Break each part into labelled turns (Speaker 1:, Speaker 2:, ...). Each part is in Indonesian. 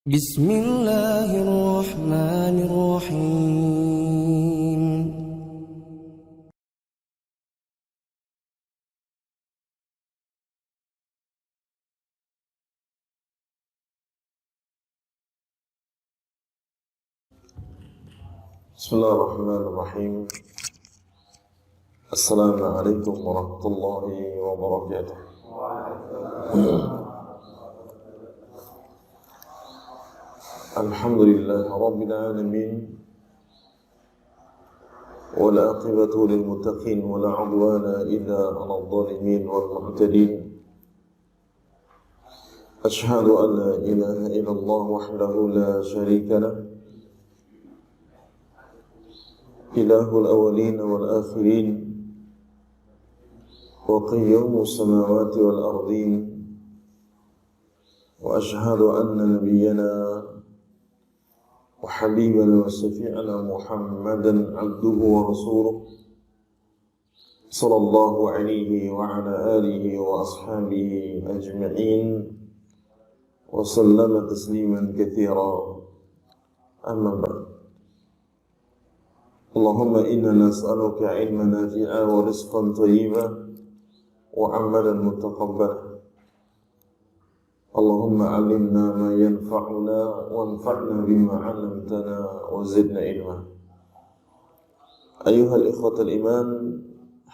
Speaker 1: Bismillahirrahmanirrahim.
Speaker 2: Bismillahirrahmanirrahim. Assalamualaikum warahmatullahi wabarakatuh. Alhamdulillah rabbil alamin. Wal aqibatu lil muttaqin wa la 'udwana illa 'alal zalimin wal mu'tadin. Ashhadu an la ilaha illallah wahdahu la syarika lah. Ilahul awwalin wal akhirin. وقيوم السماوات والأرضين وأشهد أن نبينا وحبيبنا وشفيعنا محمدا عبده ورسوله صلى الله عليه وعلى آله وأصحابه أجمعين وسلم تسليما كثيرا أما بعد اللهم إنا نسألك علما نافعا ورزقا طيبا وعملا متقبلا اللهم علمنا ما ينفعنا وانفعنا بما علمتنا وزدنا علما. أيها الإخوة الإيمان,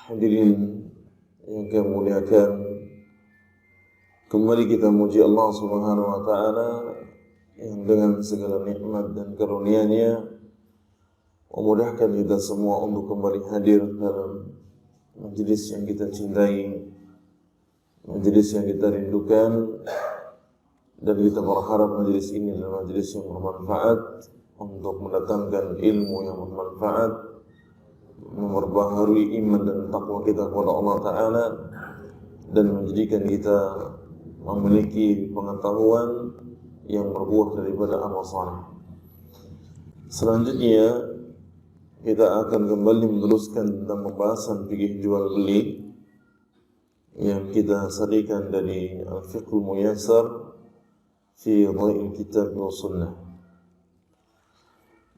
Speaker 2: hadirin yang kami muliakan, kembali kita muji Allah Subhanahu wa taala yang dengan segala nikmat dan karunia-Nya memudahkan kita semua untuk kembali hadir dalam majelis yang kita cintai, majelis yang kita rindukan, dan kita berharap majelis ini adalah majelis yang bermanfaat untuk mendatangkan ilmu yang bermanfaat, memperbaharui iman dan takwa kita kepada Allah Ta'ala, dan menjadikan kita memiliki pengetahuan yang berbuah daripada amal saleh. Selanjutnya kita akan kembali meneruskan tentang pembahasan fikih jual beli yang kita sarikan dari Al-Fiqhul Muyassar fi Dha'il Kitab wa Sunnah.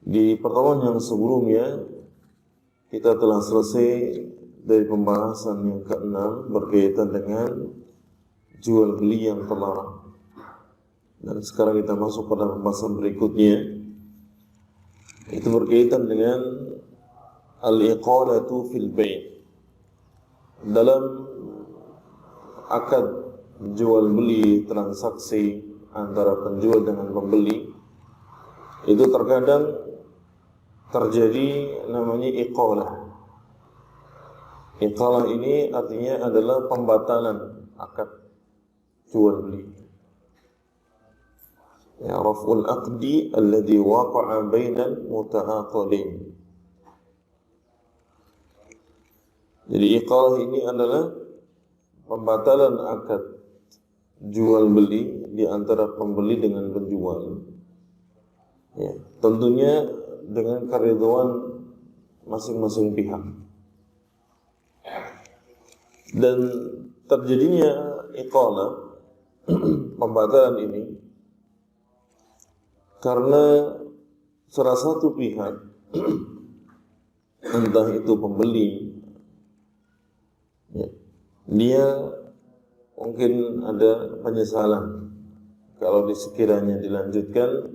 Speaker 2: Di pertemuan yang sebelumnya kita telah selesai dari pembahasan yang ke-6 berkaitan dengan jual beli yang terlarang. Dan sekarang kita masuk pada pembahasan berikutnya, itu berkaitan dengan al-iqalatu fil bai'. Dalam akad jual beli, transaksi antara penjual dengan pembeli, itu terkadang terjadi namanya iqalah. Iqalah ini artinya adalah pembatalan akad jual beli. Ya, raf'ul aqdi alladhi waqa'a bainal muta'aqidin. Jadi iqalah ini adalah pembatalan akad jual beli di antara pembeli dengan penjual. Ya, tentunya dengan keridhaan masing-masing pihak. Dan terjadinya iqalah pembatalan ini karena salah satu pihak, entah itu pembeli, ya, dia mungkin ada penyesalan kalau sekiranya dilanjutkan,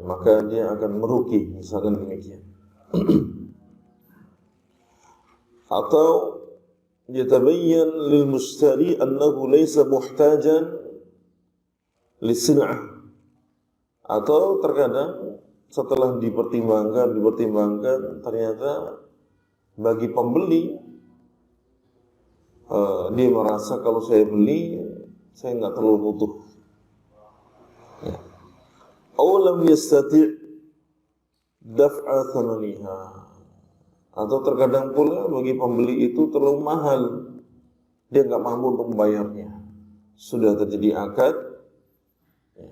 Speaker 2: maka dia akan merugi, misalkan demikian. Atau yatabayyan lil mushtari annahu laysa muhtajan lisil'ah. Atau terkadang setelah dipertimbangkan ternyata bagi pembeli dia merasa kalau saya beli saya nggak terlalu butuh. Ya. Aw lam yastati' daf'a thamaniha. Atau terkadang pula bagi pembeli itu terlalu mahal, dia nggak mampu untuk membayarnya. Sudah terjadi akad,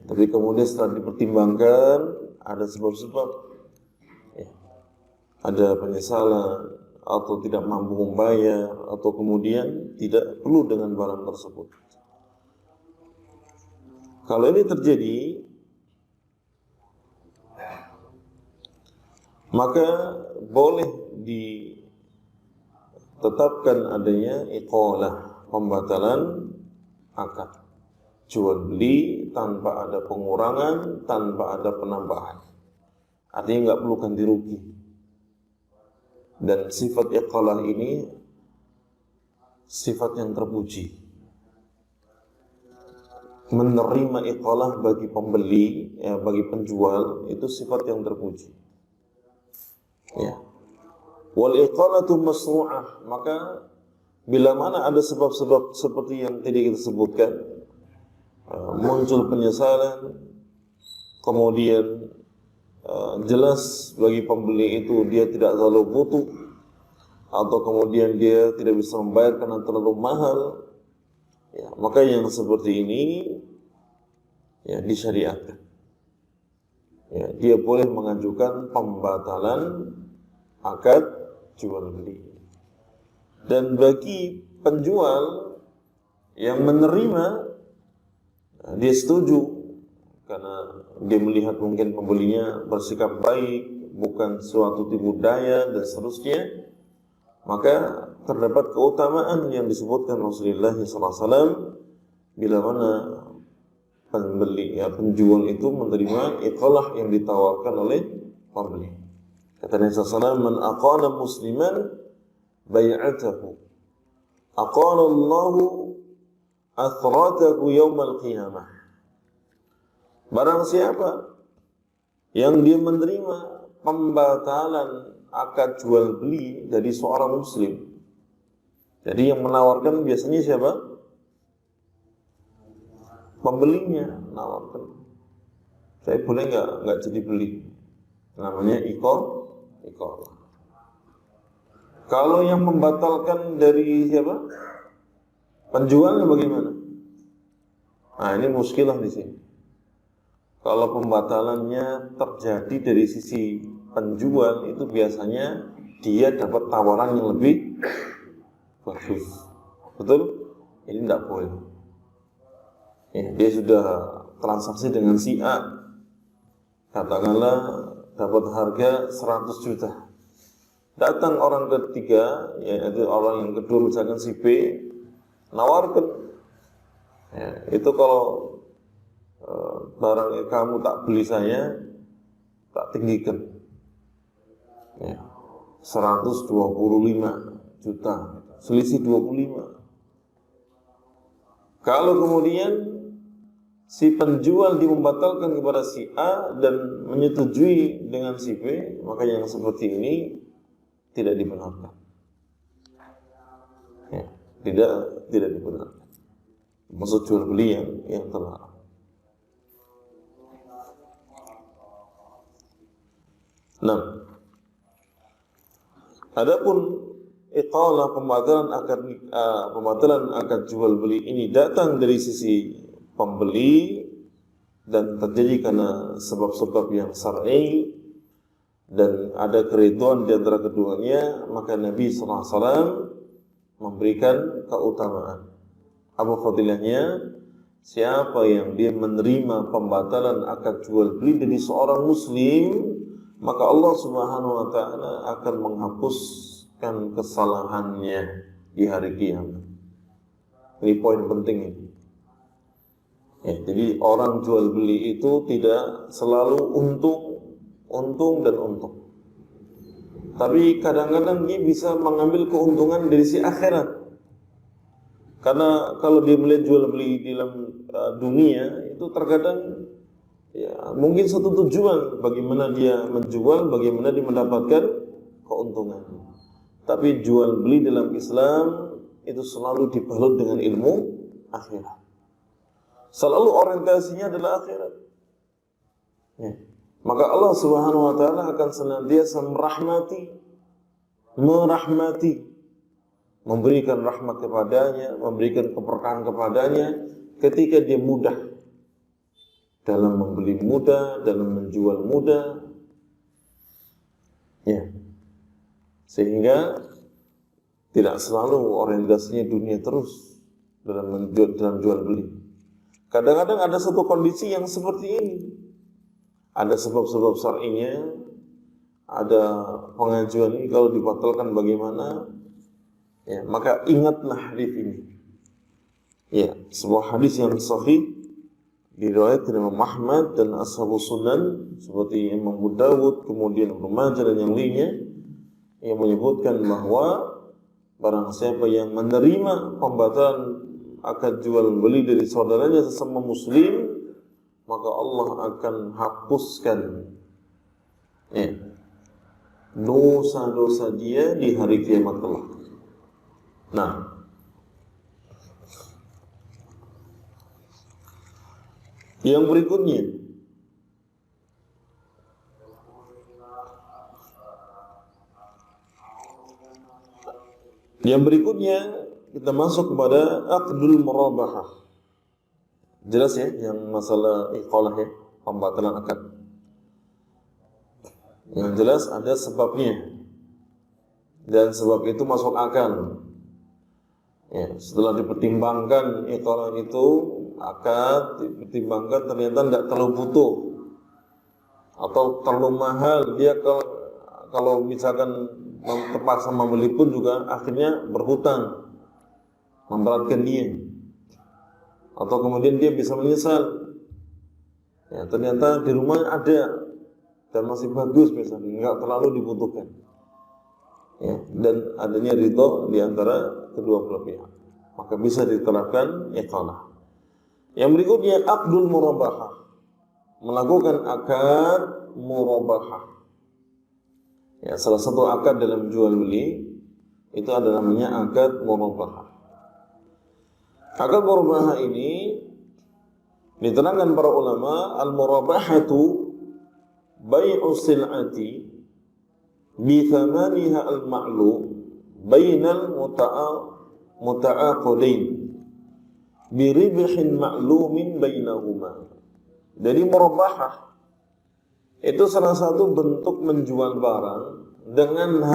Speaker 2: tapi kemudian setelah dipertimbangkan ada sebab-sebab, ya, ada penyesalan atau tidak mampu membayar atau kemudian tidak perlu dengan barang tersebut. Kalau ini terjadi, maka boleh ditetapkan adanya iqalah, pembatalan akad jual beli tanpa ada pengurangan, tanpa ada penambahan. Artinya nggak perlu ganti rugi. Dan sifat iqalah ini sifat yang terpuji. Menerima iqalah bagi pembeli, bagi penjual, itu sifat yang terpuji. Ya. Wal iqalatu masru'ah, maka bila mana ada sebab-sebab seperti yang tadi kita sebutkan, muncul penyesalan, kemudian jelas bagi pembeli itu dia tidak terlalu butuh, atau kemudian dia tidak bisa membayar karena terlalu mahal, ya, maka yang seperti ini ya disyariatkan. Ya, dia boleh mengajukan pembatalan akad jual beli. Dan bagi penjual yang menerima, dia setuju karena dia melihat mungkin pembelinya bersikap baik, bukan suatu tipu daya dan seterusnya, maka terdapat keutamaan yang disebutkan Rasulullah SAW bila mana pembeli, penjual itu menerima iqalah yang ditawarkan oleh pembeli. Kata Nabi SAW, man aqala musliman bay'atahu aqala Allahu athratahu yawmal qiyamah. Barang siapa yang dia menerima pembatalan akad jual beli dari seorang muslim. Jadi yang menawarkan biasanya siapa? Pembelinya menawarkan. Saya boleh nggak jadi beli? Namanya iqalah. Kalau yang membatalkan dari siapa? Penjualnya bagaimana? Nah, ini muskilah di sini. Kalau pembatalannya terjadi dari sisi penjual, itu biasanya dia dapat tawaran yang lebih bagus. Betul? Ini tidak boleh. Ya, dia sudah transaksi dengan si A, katakanlah dapat harga 100 juta. Datang orang ketiga, yaitu orang yang kedua misalkan si B, nawarkan. Ya, itu kalau barang kamu tak beli saya, tak tinggikan. Ya, 125 juta, selisih 25. Kalau kemudian si penjual dimembatalkan kepada si A dan menyetujui dengan si B, maka yang seperti ini tidak dibenarkan. Ya, tidak dibenarkan. Maksud jual beli yang terlarang. Nah, adapun iqalah pembatalan akad jual beli ini datang dari sisi pembeli dan terjadi karena sebab-sebab yang syar'i dan ada keriduan di antara keduanya, maka Nabi SAW memberikan keutamaan. Apa fadilahnya? Siapa yang dia menerima pembatalan akad jual beli dari seorang muslim, maka Allah Subhanahu wa ta'ala akan menghapuskan kesalahannya di hari kiamat. Ini poin penting ini. Ya, jadi orang jual beli itu tidak selalu untung dan untung. Tapi kadang-kadang dia bisa mengambil keuntungan dari si akhirat. Karena kalau dia melihat jual beli di dalam dunia itu terkadang ya, mungkin satu tujuan bagaimana dia menjual, bagaimana dia mendapatkan keuntungan. Tapi jual beli dalam Islam itu selalu dibalut dengan ilmu akhirat. Selalu orientasinya adalah akhirat. Ya. Maka Allah Subhanahu wa ta'ala akan senantiasa merahmati, memberikan rahmat kepadanya, memberikan keberkahan kepadanya ketika dia mudah dalam membeli mudah, dalam menjual mudah. Ya. Sehingga tidak selalu orientasinya dunia terus dalam jual beli. Kadang-kadang ada satu kondisi yang seperti ini. Ada sebab-sebab syar'inya, ada pengajuan ini kalau dibatalkan bagaimana? Ya, maka ingatlah hadis ini. Ya, sebuah hadis yang sahih diriwayatkan Imam Ahmad dan Ashabus Sunan seperti Imam Abu Dawud, kemudian Ibnu Majah dan yang lainnya yang menyebutkan bahwa barang siapa yang menerima pembatalan akad jual beli dari saudaranya sesama muslim, maka Allah akan hapuskan ya, dosa-dosa dia di hari kiamat kelak. Nah, yang berikutnya kita masuk kepada aqdul murabahah. Jelas ya yang masalah iqalah ya, pembatalan akad. Yang jelas ada sebabnya. Dan sebab itu masuk akal. Ya, setelah dipertimbangkan iqalah itu akad, dipertimbangkan ternyata tidak terlalu butuh atau terlalu mahal. Dia kalau misalkan terpaksa membeli pun juga akhirnya berhutang, memberatkan dia, atau kemudian dia bisa menyesal. Ya, ternyata di rumah ada dan masih bagus misalnya, nggak terlalu dibutuhkan. Ya, dan adanya ridho di antara kedua belah pihak, maka bisa diterapkan iqalah. Yang berikutnya aqdul murabahah, melakukan akad murabahah. Ya, salah satu akad dalam jual beli itu ada namanya akad murabahah. Akad murabahah ini diterangkan para ulama, al-murabahatu bai'u sil'ati bi thamaniha al-ma'lum bainal muta'aqidain bi ribhin ma'lumin bainahuma. Jadi murabahah itu salah satu bentuk menjual barang dengan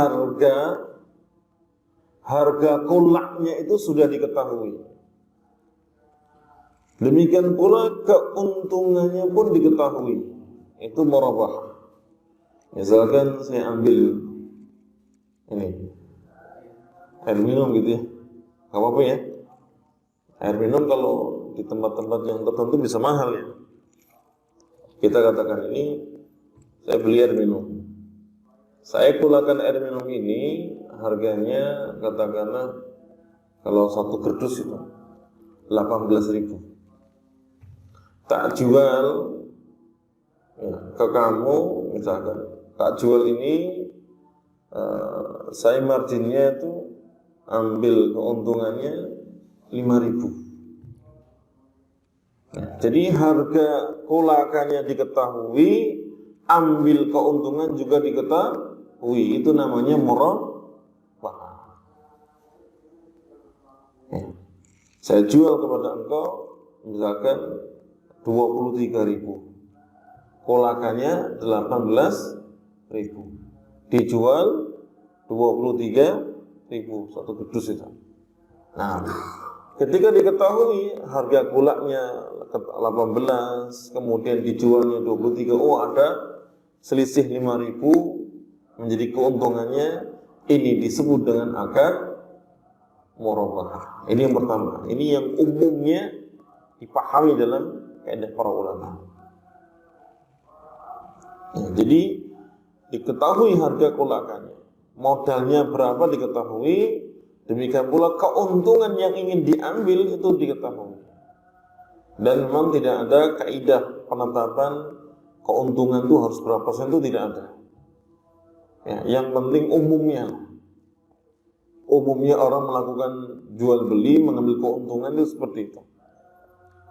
Speaker 2: harga kulaknya itu sudah diketahui. Demikian pula keuntungannya pun diketahui. Itu murabahah. Misalkan saya ambil ini air minum gitu ya, nggak apa-apa ya. Air minum kalau di tempat-tempat yang tertentu bisa mahal ya. Kita katakan ini saya beli air minum, saya kulakan air minum ini harganya katakanlah kalau satu kerdus itu 18.000. Tak jual ya, ke kamu misalkan, tak jual ini saya marginnya itu ambil keuntungannya 5.000. Nah, jadi harga kulakannya diketahui, ambil keuntungan juga diketahui. Itu namanya murabahah. Ya. Saya jual kepada engkau misalkan 23.000. Kulakannya 18.000. Dijual 23.000 satu kerdus itu. Nah, ketika diketahui harga kulaknya 18, kemudian dijualnya 23, oh ada selisih 5.000 menjadi keuntungannya, ini disebut dengan akad murabahah. Ini yang pertama. Ini yang umumnya dipahami dalam kaidah para ulama. Ya, jadi diketahui harga kulakannya, modalnya berapa diketahui, demikian pula keuntungan yang ingin diambil itu diketahui. Dan memang tidak ada kaidah penetapan keuntungan itu harus berapa persen, itu tidak ada. Ya, yang penting umumnya orang melakukan jual beli mengambil keuntungan itu seperti itu.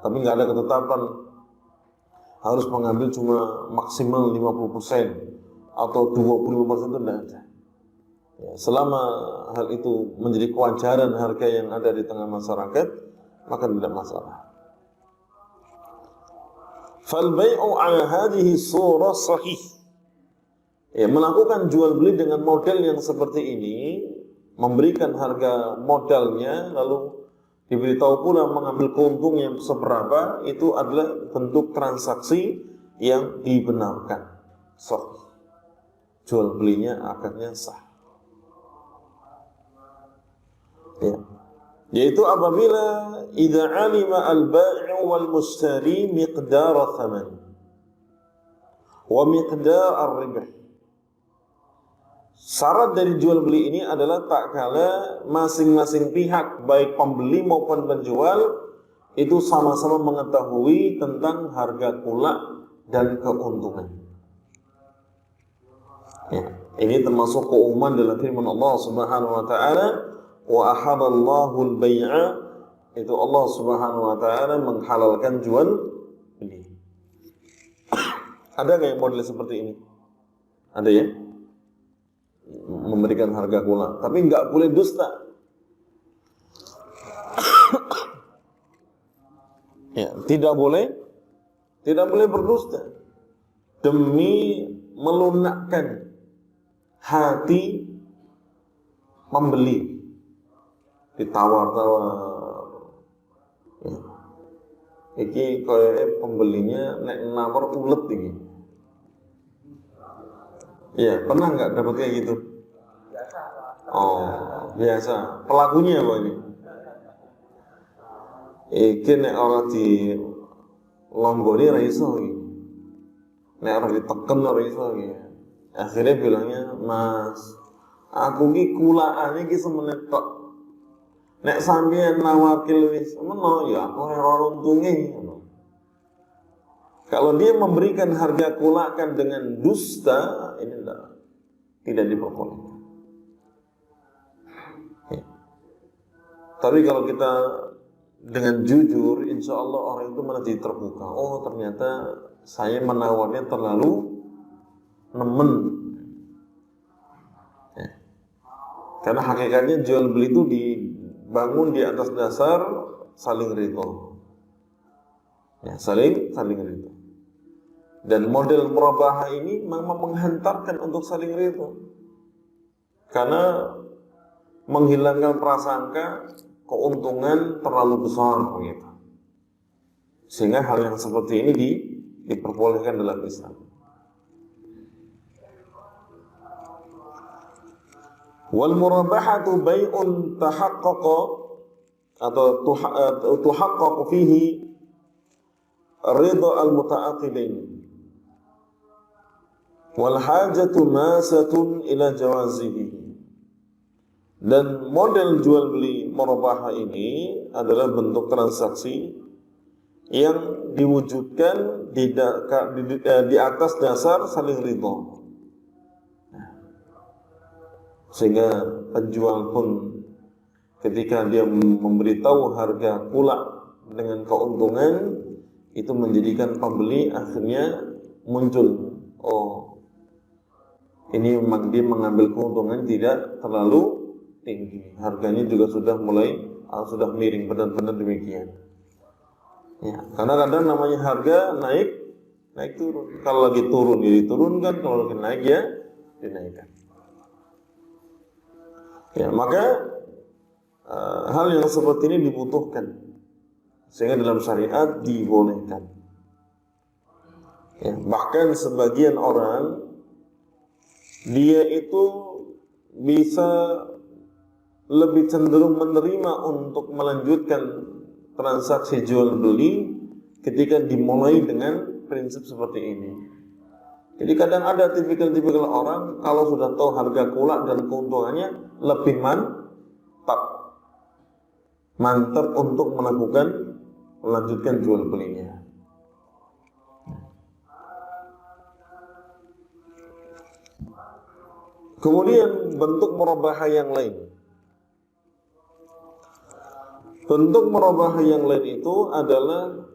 Speaker 2: Tapi nggak ada ketetapan harus mengambil cuma maksimal 50% atau 25%, itu tidak ada. Ya, selama hal itu menjadi kewajaran harga yang ada di tengah masyarakat, maka tidak masalah. Fal bai'u 'ala hadhihi surah sahih. Ya, melakukan jual beli dengan model yang seperti ini, memberikan harga modalnya lalu diberitahu pula mengambil keuntungan yang seberapa, itu adalah bentuk transaksi yang dibenarkan. Sahih. jual belinya akadnya sah. Ya. Yaitu apabila idza alima al-bai'u wal mushtari miqdar thaman wa miqdar ar-ribh. Syarat dari jual beli ini adalah tak kala masing-masing pihak baik pembeli maupun penjual itu sama-sama mengetahui tentang harga kulak dan keuntungan. Ya, ini termasuk keumuman dalam firman Allah Subhanahu wa taala, wa ahallallahu al-bai'a, itu Allah Subhanahu wa taala menghalalkan jual beli. Ada enggak yang model seperti ini? Ada ya? Memberikan harga kulak, tapi enggak boleh dusta. Ya, tidak boleh berdusta demi melunakkan hati pembeli. Ditawar-tawar. Ya. Iki kaya pembelinya nek nawar ulet iki. Iya, pernah nggak dapat kayak gitu? Biasa. Oh, biasa. Pelakunya apa ini? Iki nek ora di longgoni ra iso iki. Nek ora diteken ora iso iki. Akhirnya bilangnya, "Mas, aku ki kulaane iki semenit tok. Nek sampeyan nawar wis meno ya aku ora untunge." Kalau dia memberikan harga kulakan dengan dusta, ini tidak diperbolehkan. Ya. Tapi kalau kita dengan jujur, insya Allah orang itu malah jadi terbuka. Oh, ternyata saya menawarnya terlalu nemen. Ya. Karena hakikatnya jual beli itu dibangun di atas dasar saling ridho. Ya, saling ridho. Dan model murabahah ini memang menghantarkan untuk saling ridho. Karena menghilangkan prasangka keuntungan terlalu besar begitu. Sehingga hal yang seperti ini diperbolehkan dalam Islam. Wal murabahatu bai'un tahaqqaqa atau tuhaqqaqu fihi ridha al-muta'aqidain. Wal hajatu masatun ila jawazihi. Dan model jual beli murabahah ini adalah bentuk transaksi yang diwujudkan di atas dasar saling ridho. Sehingga penjual pun ketika dia memberitahu harga kulak dengan keuntungan, itu menjadikan pembeli akhirnya muncul, oh, ini memang dia mengambil keuntungan tidak terlalu tinggi, harganya juga sudah sudah miring, benar-benar demikian. Ya, karena kadang namanya harga naik turun. Kalau lagi turun ya diturunkan, kalau lagi naik ya dinaikkan. Ya, maka hal yang seperti ini dibutuhkan, sehingga dalam syariat dibolehkan. Ya, bahkan sebagian orang dia itu bisa lebih cenderung menerima untuk melanjutkan transaksi jual beli ketika dimulai dengan prinsip seperti ini. Jadi kadang ada tipikal orang kalau sudah tahu harga kulak dan keuntungannya lebih mantap untuk melanjutkan jual belinya. Kemudian bentuk murabahah yang lain. Bentuk murabahah yang lain itu adalah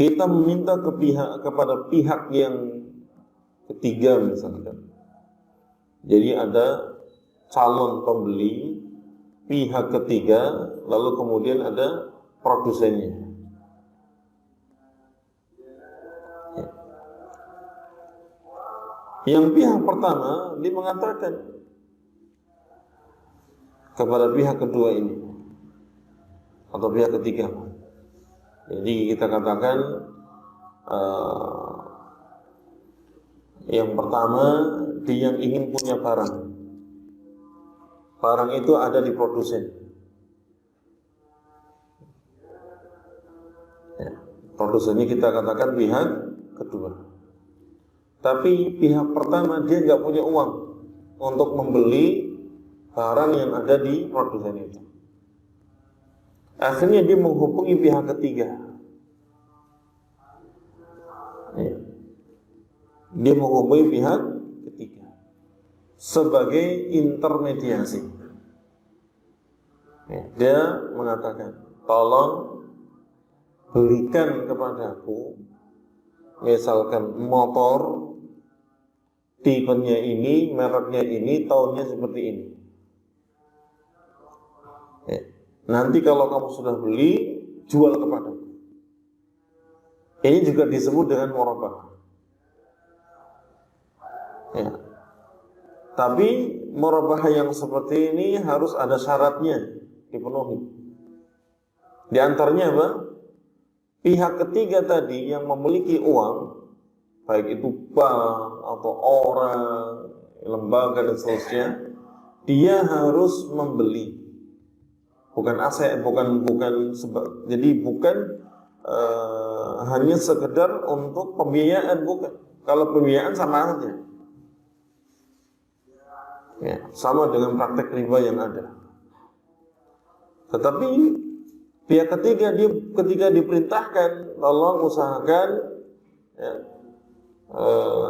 Speaker 2: kita meminta kepada pihak yang ketiga misalkan. Jadi ada calon pembeli, pihak ketiga, lalu kemudian ada produsennya. Yang pihak pertama dia mengatakan kepada pihak kedua ini atau pihak ketiga. Jadi kita katakan Yang pertama, dia yang ingin punya barang. Barang itu ada di produsen. Ya, produsennya kita katakan pihak kedua. Tapi pihak pertama dia nggak punya uang untuk membeli barang yang ada di produsen itu. Akhirnya dia menghubungi pihak ketiga. Ya. Dia menghubungi pihak ketiga sebagai intermediasi. Ya. Dia mengatakan, tolong belikan kepadaku misalkan motor tipenya ini, mereknya ini, tahunnya seperti ini. Ya. Nanti kalau kamu sudah beli, jual kepadaku. Ini juga disebut dengan murabahah. Ya. Tapi murabahah yang seperti ini harus ada syaratnya dipenuhi. Di antaranya apa? Pihak ketiga tadi yang memiliki uang, baik itu bank atau orang, lembaga dan seterusnya, dia harus membeli. Bukan aset, jadi bukan hanya sekedar untuk pembiayaan, bukan. Kalau pembiayaan sama aja. Ya, sama dengan praktek riba yang ada. Tetapi pihak ketiga dia ketika diperintahkan, tolong usahakan, ya,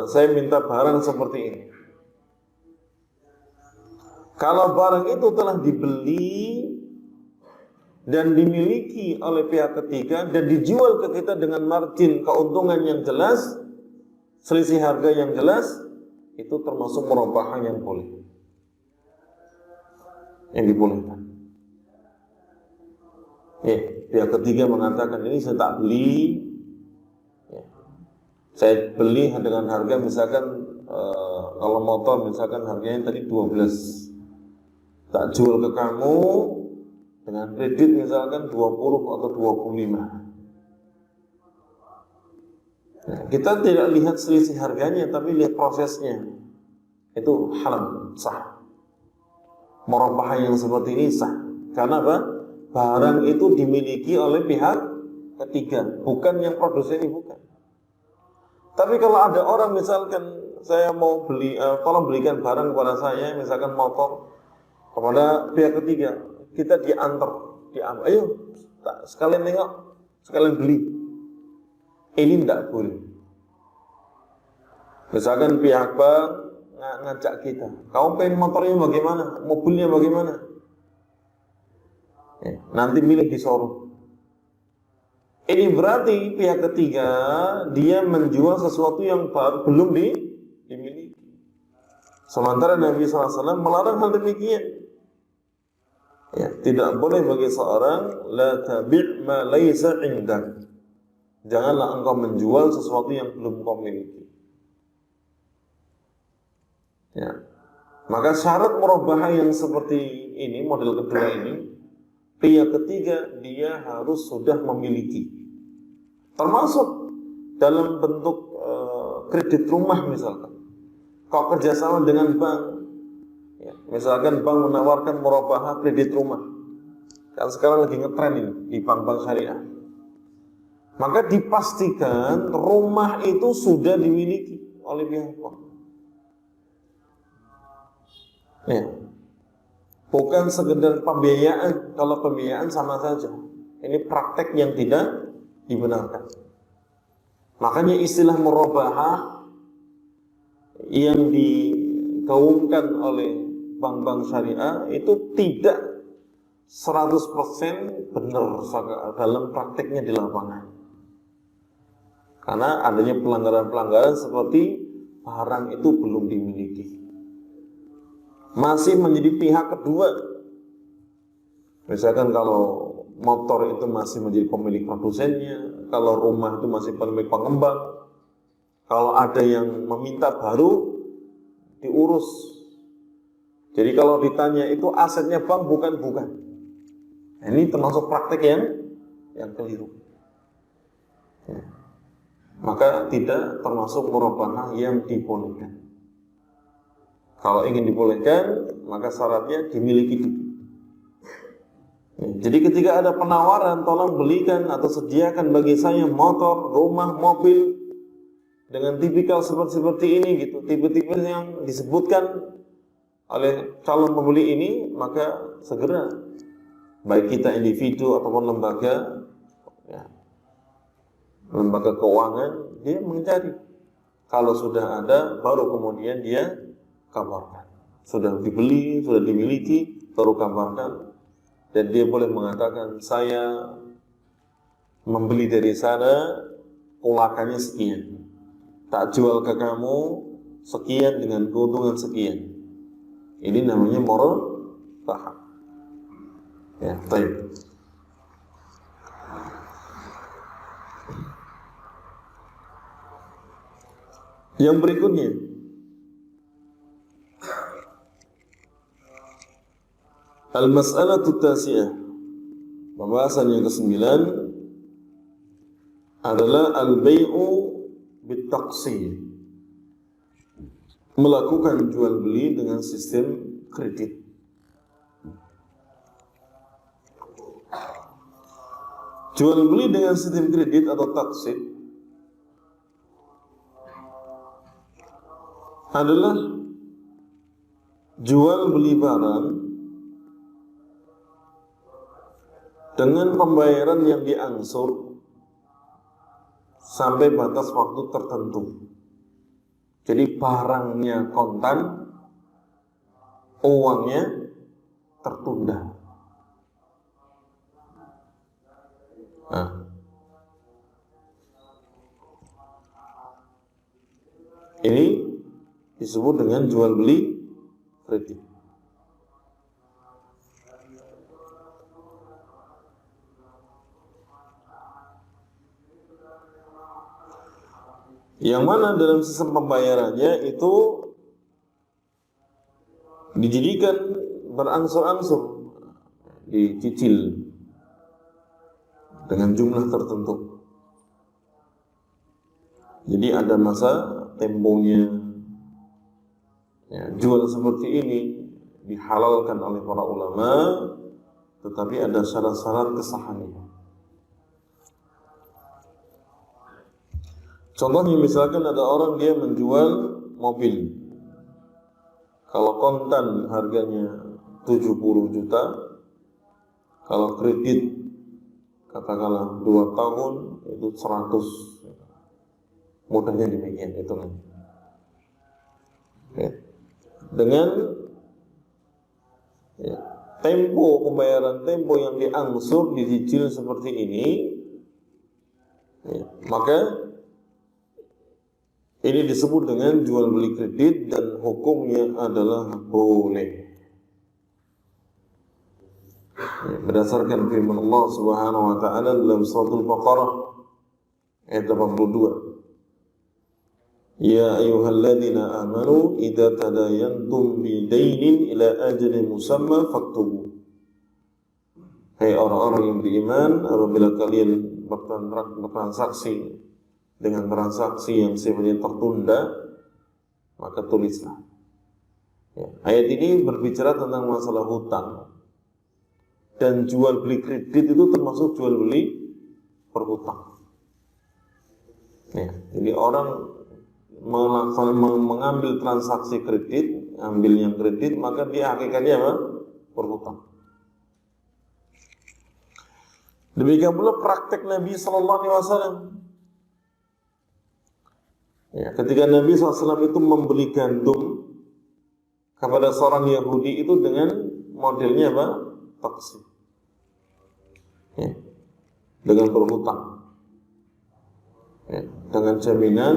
Speaker 2: saya minta barang seperti ini. Kalau barang itu telah dibeli dan dimiliki oleh pihak ketiga dan dijual ke kita dengan margin keuntungan yang jelas, selisih harga yang jelas, itu termasuk murabahah yang boleh. Yang dibolehkan. Ya, pihak ketiga mengatakan ini saya tak beli, ya, saya beli dengan harga misalkan kalau motor misalkan harganya tadi 12, tak jual ke kamu dengan kredit misalkan 20 atau 25. Nah, kita tidak lihat selisih harganya, tapi lihat prosesnya. Itu halal, sah. Murabahah yang seperti ini sah. Karena apa? Barang itu dimiliki oleh pihak ketiga, bukan yang produsen ini, bukan. Tapi kalau ada orang misalkan saya mau beli, tolong belikan barang kepada saya, misalkan motor, kepada pihak ketiga, kita diantar, ayo sekalian nengok, sekalian beli. Ini tidak boleh. Misalkan pihak bank ngajak kita, kamu pengen motornya bagaimana, mobilnya bagaimana, ya, nanti milih di showroom. Ini berarti pihak ketiga dia menjual sesuatu yang belum dimiliki. Sementara Nabi SAW melarang hal demikian. Ya, tidak boleh bagi seorang la tabi' ma laysa indak. Janganlah engkau menjual sesuatu yang belum kau miliki. Ya. Maka syarat murabahah yang seperti ini, model kedua ini, pihak ketiga dia harus sudah memiliki. Termasuk dalam bentuk kredit rumah misalkan. Kau kerjasama dengan bank, ya, misalkan bank menawarkan murabahah kredit rumah. Kan sekarang lagi ngetren ini di bank-bank syariah. Maka dipastikan rumah itu sudah dimiliki oleh pihak bank. Ya. Bukan sekedar pembiayaan. Kalau pembiayaan sama saja. Ini praktek yang tidak dibenarkan. Makanya istilah murabahah yang digaungkan oleh bank-bank syariah itu tidak 100% benar dalam prakteknya di lapangan. Karena adanya pelanggaran-pelanggaran seperti barang itu belum dimiliki. Masih menjadi pihak kedua. Misalkan kalau motor itu masih menjadi pemilik produsennya, kalau rumah itu masih pemilik pengembang, kalau ada yang meminta baru diurus. Jadi kalau ditanya itu asetnya bank bukan. Nah, ini termasuk praktek yang keliru. Ya. maka tidak termasuk murabahah yang dibolehkan. Kalau ingin dibolehkan, maka syaratnya dimiliki dulu. Jadi ketika ada penawaran, tolong belikan atau sediakan bagi saya motor, rumah, mobil dengan tipikal seperti ini gitu, tipe-tipe yang disebutkan oleh calon pembeli ini, maka segera baik kita individu ataupun lembaga, ya, lembaga keuangan, dia mencari. Kalau sudah ada, baru kemudian dia kabarkan. Sudah dibeli, sudah dimiliki, baru kabarkan. Dan dia boleh mengatakan, saya membeli dari sana, ulakannya sekian. Tak jual ke kamu sekian dengan keuntungan sekian. Ini namanya murabahah. Ya, baik. Yang berikutnya, al-mas'alatu tasi'ah, pembahasan yang ke-9 adalah al-bai'u bit-taqsir, melakukan jual beli dengan sistem kredit. Jual beli dengan sistem kredit atau taksir adalah jual beli barang dengan pembayaran yang diangsur sampai batas waktu tertentu. Jadi barangnya kontan, uangnya tertunda. Nah, ini disebut dengan jual beli kredit. Yang mana dalam sistem pembayarannya itu dijadikan berangsur-angsur, dicicil dengan jumlah tertentu. Jadi ada masa temponya. Ya, jual seperti ini dihalalkan oleh para ulama, tetapi ada syarat-syarat kesahannya. Contohnya misalkan ada orang dia menjual mobil. Kalau kontan harganya 70 juta, kalau kredit katakanlah 2 tahun itu 100. Mudahnya demikian hitungan. Ya. Dengan tempo pembayaran, tempo yang diangsur, dicicil seperti ini, maka ini disebut dengan jual beli kredit dan hukumnya adalah boleh. Berdasarkan firman Allah Subhanahu wa taala dalam suratul Baqarah ayat 82. Ya ayyuhalladzina amanu idza tadayantum bidainin ila ajalin musamma faktubu. Hai orang-orang yang beriman, apabila kalian bertransaksi dengan transaksi yang sifatnya tertunda, maka tulislah. Ya, ayat ini berbicara tentang masalah hutang, dan jual beli kredit itu termasuk jual beli perhutang. Ya, jadi orang mengambil transaksi kredit, ambil yang kredit, maka dia hakikatnya apa? Berhutang. Demikian pula praktek Nabi Sallallahu Alaihi Wasallam. Ya, ketika Nabi SAW itu membeli gandum kepada seorang Yahudi itu dengan modelnya apa? Taksir. Ya, dengan berhutang. Ya, dengan jaminan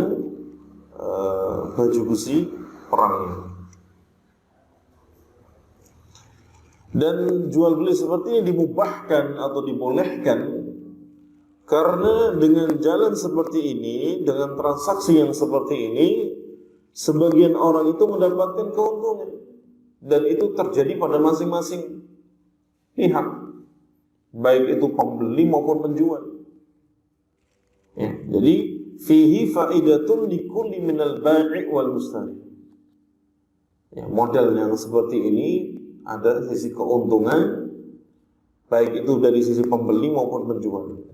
Speaker 2: baju besi perangnya. Dan jual beli seperti ini dimubahkan atau dibolehkan karena dengan jalan seperti ini, dengan transaksi yang seperti ini, sebagian orang itu mendapatkan keuntungan. Dan itu terjadi pada masing-masing pihak, baik itu pembeli maupun penjual. Ya, jadi fihi faidatun likulli minal bai' wal mustari. Ya, model yang seperti ini ada sisi keuntungan baik itu dari sisi pembeli maupun penjual.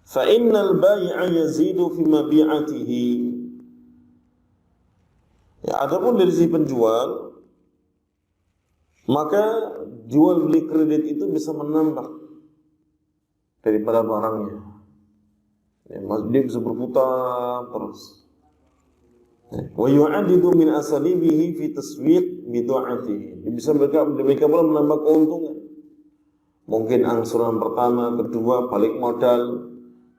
Speaker 2: Fa innal bai'a yazidu fi mabi'atihi. Ya, adapun dari sisi penjual, maka jual beli kredit itu bisa menambah daripada barangnya. Ya, dia bisa berputar terus. Wa yu'addidu min asalibihi fi taswiq bidu'atihi. Dia bisa mereka pula menambah keuntungan. Mungkin angsuran pertama, kedua, balik modal.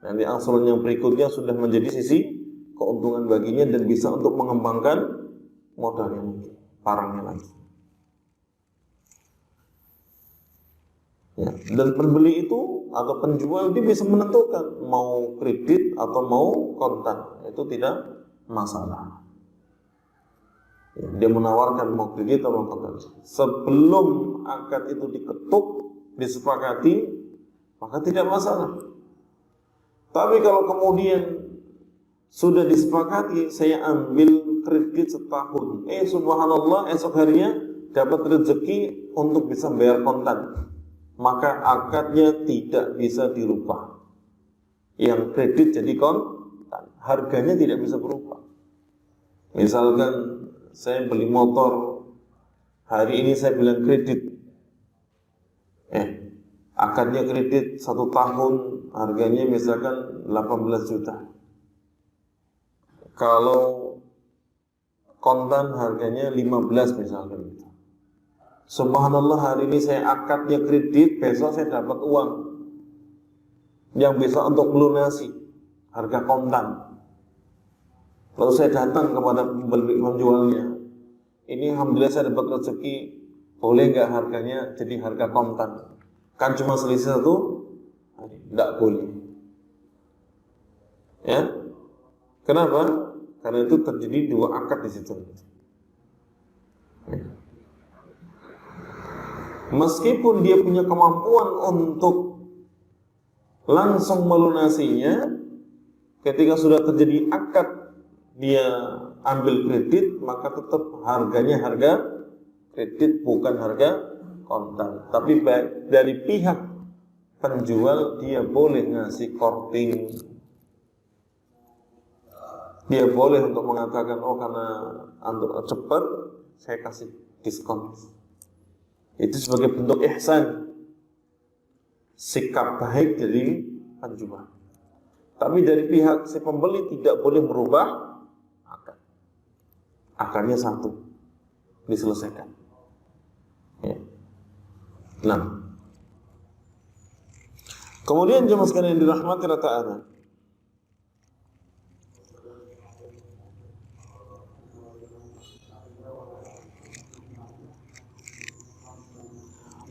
Speaker 2: Nanti angsuran yang berikutnya sudah menjadi sisi keuntungan baginya dan bisa untuk mengembangkan modalnya lagi, barangnya lagi. Ya, dan pembeli itu atau penjual dia bisa menentukan mau kredit atau mau kontan, itu tidak masalah. Ya, dia menawarkan mau kredit atau mau kontan. Sebelum akad itu diketuk, disepakati, maka tidak masalah. Tapi kalau kemudian sudah disepakati, saya ambil kredit setahun, subhanallah esok harinya dapat rezeki untuk bisa bayar kontan, maka akadnya tidak bisa dirubah. Yang kredit jadi kontan, harganya tidak bisa berubah. Misalkan saya beli motor, hari ini saya bilang kredit, akadnya kredit 1 tahun, harganya misalkan 18 juta. Kalau kontan harganya 15 misalkan. Subhanallah, hari ini saya akadnya kredit, besok saya dapat uang yang bisa untuk melunasi harga kontan. Lalu saya datang kepada pembeli penjualnya, ini alhamdulillah saya dapat rezeki, boleh nggak harganya jadi harga kontan? Kan cuma selisih 1 hari, nggak boleh. Ya, kenapa? Karena itu terjadi 2 akad di situ. Meskipun dia punya kemampuan untuk langsung melunasinya, ketika sudah terjadi akad dia ambil kredit, maka tetap harganya harga kredit, bukan harga kontan. Tapi dari pihak penjual dia boleh ngasih korting, dia boleh untuk mengatakan, karena untuk cepat saya kasih diskon. Itu sebagai bentuk ihsan, sikap baik dari penjual. Tapi dari pihak si pembeli tidak boleh merubah akad. Akadnya 1, diselesaikan. Ya. Nah, kemudian jemaah sekalian yang dirahmati Allah Ta'ala,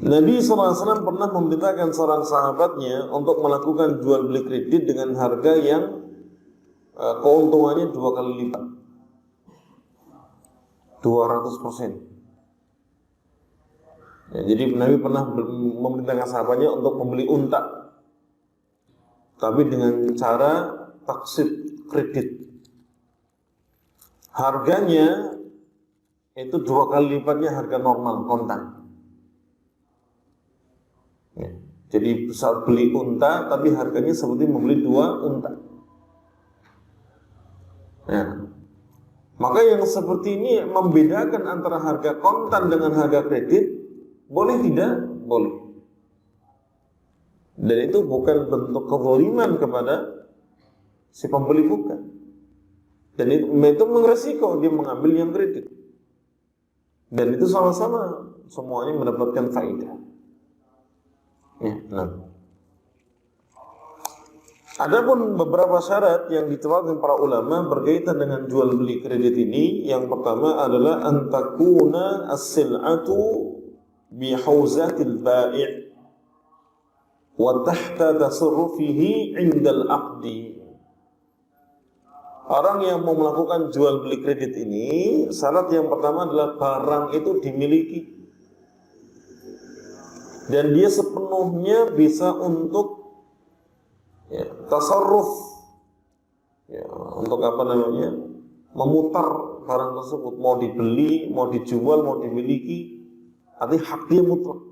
Speaker 2: Nabi SAW pernah memerintahkan seorang sahabatnya untuk melakukan jual beli kredit dengan harga yang keuntungannya 2 kali lipat, 200%. Ya, jadi Nabi pernah memerintahkan sahabatnya untuk membeli unta, tapi dengan cara taksib kredit. Harganya itu 2 kali lipatnya harga normal kontan. Ya, jadi saat beli unta, tapi harganya seperti membeli 2 unta. Ya. Maka yang seperti ini membedakan antara harga kontan dengan harga kredit, boleh tidak? Boleh. Dan itu bukan bentuk kezaliman kepada si pembeli, bukan. Dan itu mengeresiko dia mengambil yang kredit. Dan itu sama-sama semuanya mendapatkan faedah. Ya, nah. Adapun beberapa syarat yang diterapkan para ulama berkaitan dengan jual beli kredit ini, yang pertama adalah antakuna as-sil'atu bihauzatil bai' wa tahta tasarrufihi 'indal 'aqdi. Orang yang mau melakukan jual beli kredit ini, syarat yang pertama adalah barang itu dimiliki dan dia sepenuhnya bisa untuk tasarruf, Ya, untuk apa namanya? Memutar barang tersebut, mau dibeli, mau dijual, mau dimiliki, artinya hak dia mutlak.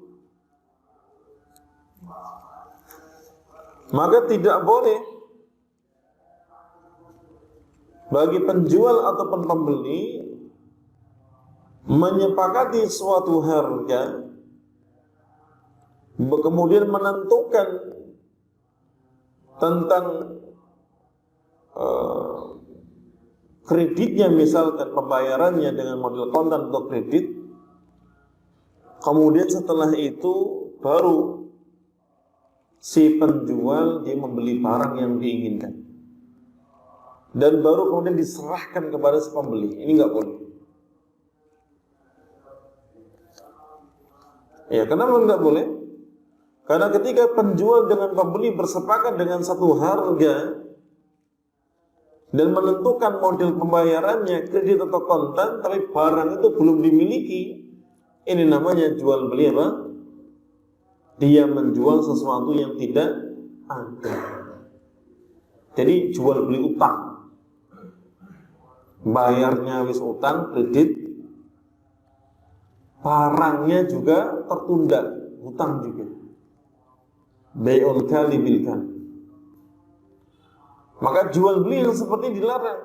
Speaker 2: Maka tidak boleh bagi penjual ataupun pembeli menyepakati suatu harga, kemudian menentukan tentang kreditnya, misalkan pembayarannya dengan model kontan atau kredit. Kemudian setelah itu baru si penjual dia membeli barang yang diinginkan, dan baru kemudian diserahkan kepada si pembeli. Ini nggak boleh. Ya, kenapa nggak boleh? Karena ketika penjual dengan pembeli bersepakat dengan satu harga dan menentukan model pembayarannya, kredit atau kontan, tapi barang itu belum dimiliki, ini namanya jual beli apa? Dia menjual sesuatu yang tidak ada. Jadi jual beli utang, bayarnya wis utang, kredit, barangnya juga tertunda, hutang juga. Bai'ul kali bil kali. Maka jual beli yang seperti ini dilarang.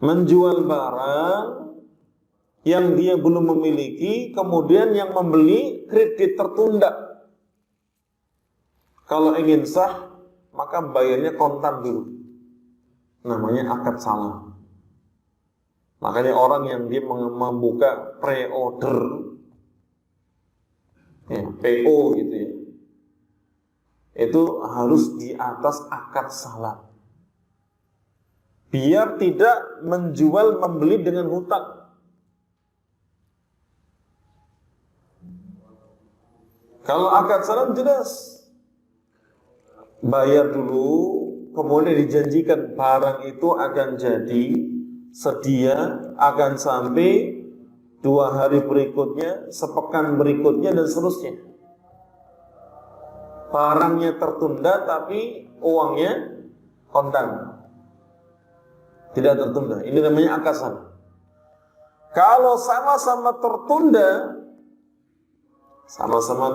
Speaker 2: Menjual barang yang dia belum memiliki, kemudian yang membeli kredit tertunda. Kalau ingin sah, maka bayarnya kontan dulu. Namanya akad salah. Makanya orang yang dia membuka pre-order, ya, PO gitu ya, itu harus di atas akad salah, biar tidak menjual membeli dengan hutang. Kalau akad salah jelas, bayar dulu, kemudian dijanjikan barang itu akan jadi, sedia, akan sampai 2 hari berikutnya, sepekan berikutnya, dan seterusnya. Barangnya tertunda tapi uangnya kontan, tidak tertunda. Ini namanya akad salah. Kalau sama-sama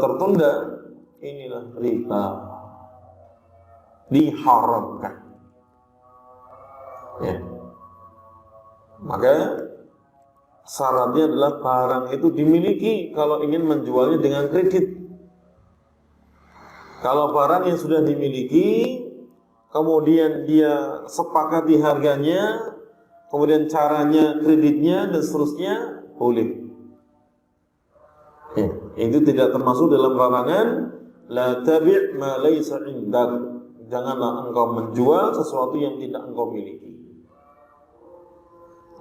Speaker 2: tertunda, inilah riba, diharamkan. Ya. Maka syaratnya adalah barang itu dimiliki kalau ingin menjualnya dengan kredit. Kalau barang yang sudah dimiliki, kemudian dia sepakati harganya, kemudian caranya, kreditnya, dan seterusnya, boleh. Ya, itu tidak termasuk dalam larangan la tabi' ma laysa indak. Janganlah engkau menjual sesuatu yang tidak engkau miliki.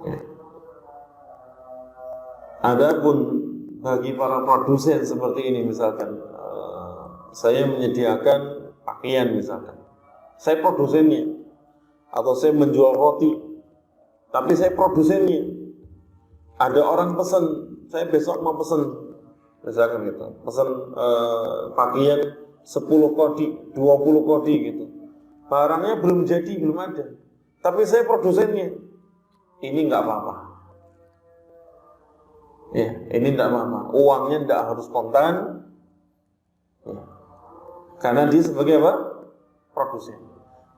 Speaker 2: Ya. Adapun bagi para produsen seperti ini, misalkan saya menyediakan pakaian misalkan, saya produsennya, atau saya menjual roti, tapi saya produsennya. Ada orang pesan, saya besok mau pesan, misalkan gitu, pesan pakaian 10 kodi, 20 kodi gitu. Barangnya belum jadi, belum ada, tapi saya produsennya. Ini nggak apa-apa. Ya, ini nggak apa-apa. Uangnya nggak harus kontan. Ya. Karena dia sebagai apa? Produsen.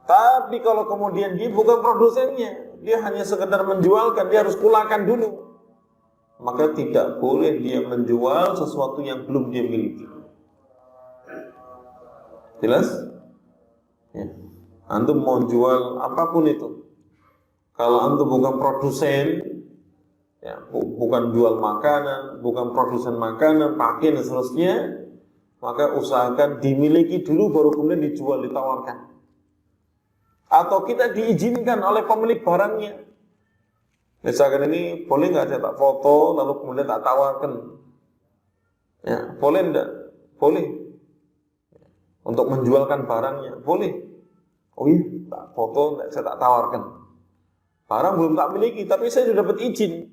Speaker 2: Tapi kalau kemudian dia bukan produsennya, dia hanya sekedar menjualkan, dia harus kulakan dulu, maka tidak boleh dia menjual sesuatu yang belum dia miliki. Jelas? Ya. Antum mau jual apapun itu, kalau antum bukan produsen, ya, bukan jual makanan, bukan produsen makanan, pakaian dan seterusnya, maka usahakan dimiliki dulu baru kemudian dijual, ditawarkan. Atau kita diizinkan oleh pemilik barangnya. Misalkan ini boleh nggak saya tak foto lalu kemudian tak tawarkan? Ya, boleh enggak? Boleh. Untuk menjualkan barangnya, boleh. Oh iya, tak foto, saya tak tawarkan. Barang belum tak miliki, tapi saya sudah dapat izin.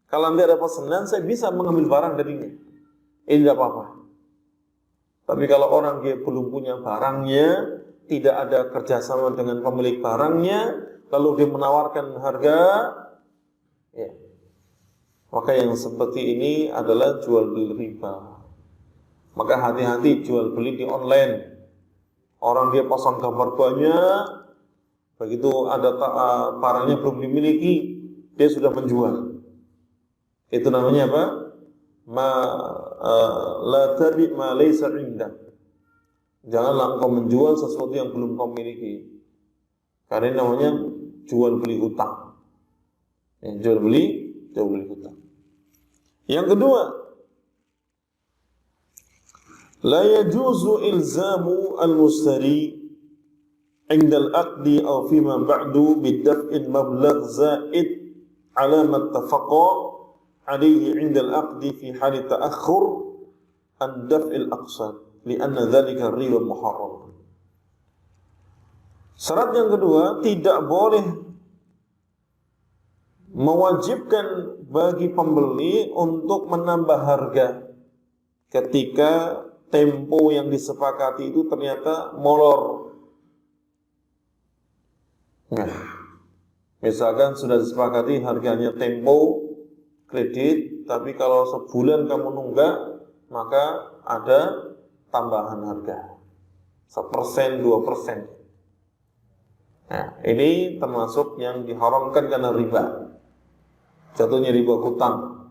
Speaker 2: Kalau nanti ada pesanan, saya bisa mengambil barang darinya. Ini tidak apa-apa. Tapi kalau orang dia belum punya barangnya, tidak ada kerjasama dengan pemilik barangnya, lalu dia menawarkan harga, ya, maka yang seperti ini adalah jual beli riba. Maka hati-hati jual beli di online. Orang dia pasang gambar banyak, begitu ada barangnya belum dimiliki, dia sudah menjual. Itu namanya apa? La tabi ma laysa indak. Janganlah engkau menjual sesuatu yang belum kau miliki. Karena ini namanya jual beli hutang. Ya, jual beli hutang. Yang kedua, la yajuzu ilzamu al-mustari 'inda al-'aqdi aw fima ba'du bidaf'in mablagh za'id 'ala ma ittafaqa 'alayhi 'inda al-'aqdi fi hal ta'akhkhur an daf'il aqsad li'anna dzalika riba muharram. Syarat yang kedua, tidak boleh mewajibkan bagi pembeli untuk menambah harga ketika tempo yang disepakati itu ternyata molor. Nah, misalkan sudah disepakati harganya tempo kredit, tapi kalau sebulan kamu nunggak, maka ada tambahan harga 1%, 2%. Nah, ini termasuk yang diharamkan karena riba. Jatuhnya riba hutang.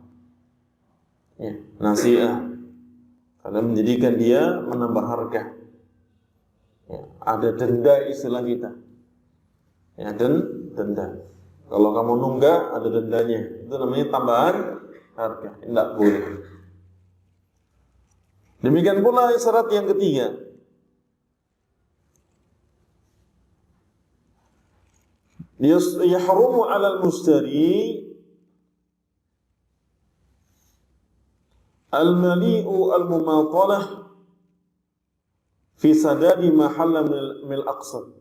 Speaker 2: Ya, nasi'ah. Karena menjadikan dia menambah harga. Ya, ada denda istilah kita. Ya, denda. Kalau kamu nunggak ada dendanya. Itu namanya tambahan harga. Tidak boleh. Demikian pula syarat yang ketiga. Yahrumu 'alal mustari al-mali'u al-mumatalah fi sadadi mahalla mil aqsad.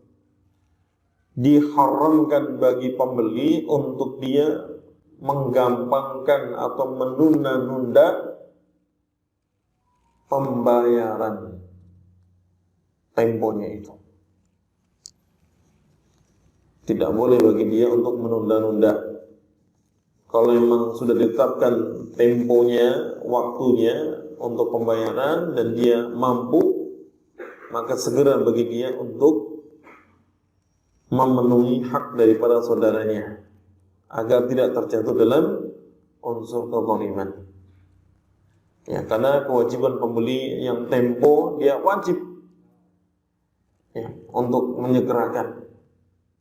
Speaker 2: Diharamkan bagi pembeli untuk dia menggampangkan atau menunda-nunda pembayaran temponya itu. Tidak boleh bagi dia untuk menunda-nunda. Kalau memang sudah ditetapkan temponya, waktunya untuk pembayaran dan dia mampu, maka segera bagi dia untuk memenuhi hak daripada saudaranya agar tidak terjatuh dalam unsur kezaliman. Ya, karena kewajiban pembeli yang tempo dia wajib ya, untuk menyegerakan.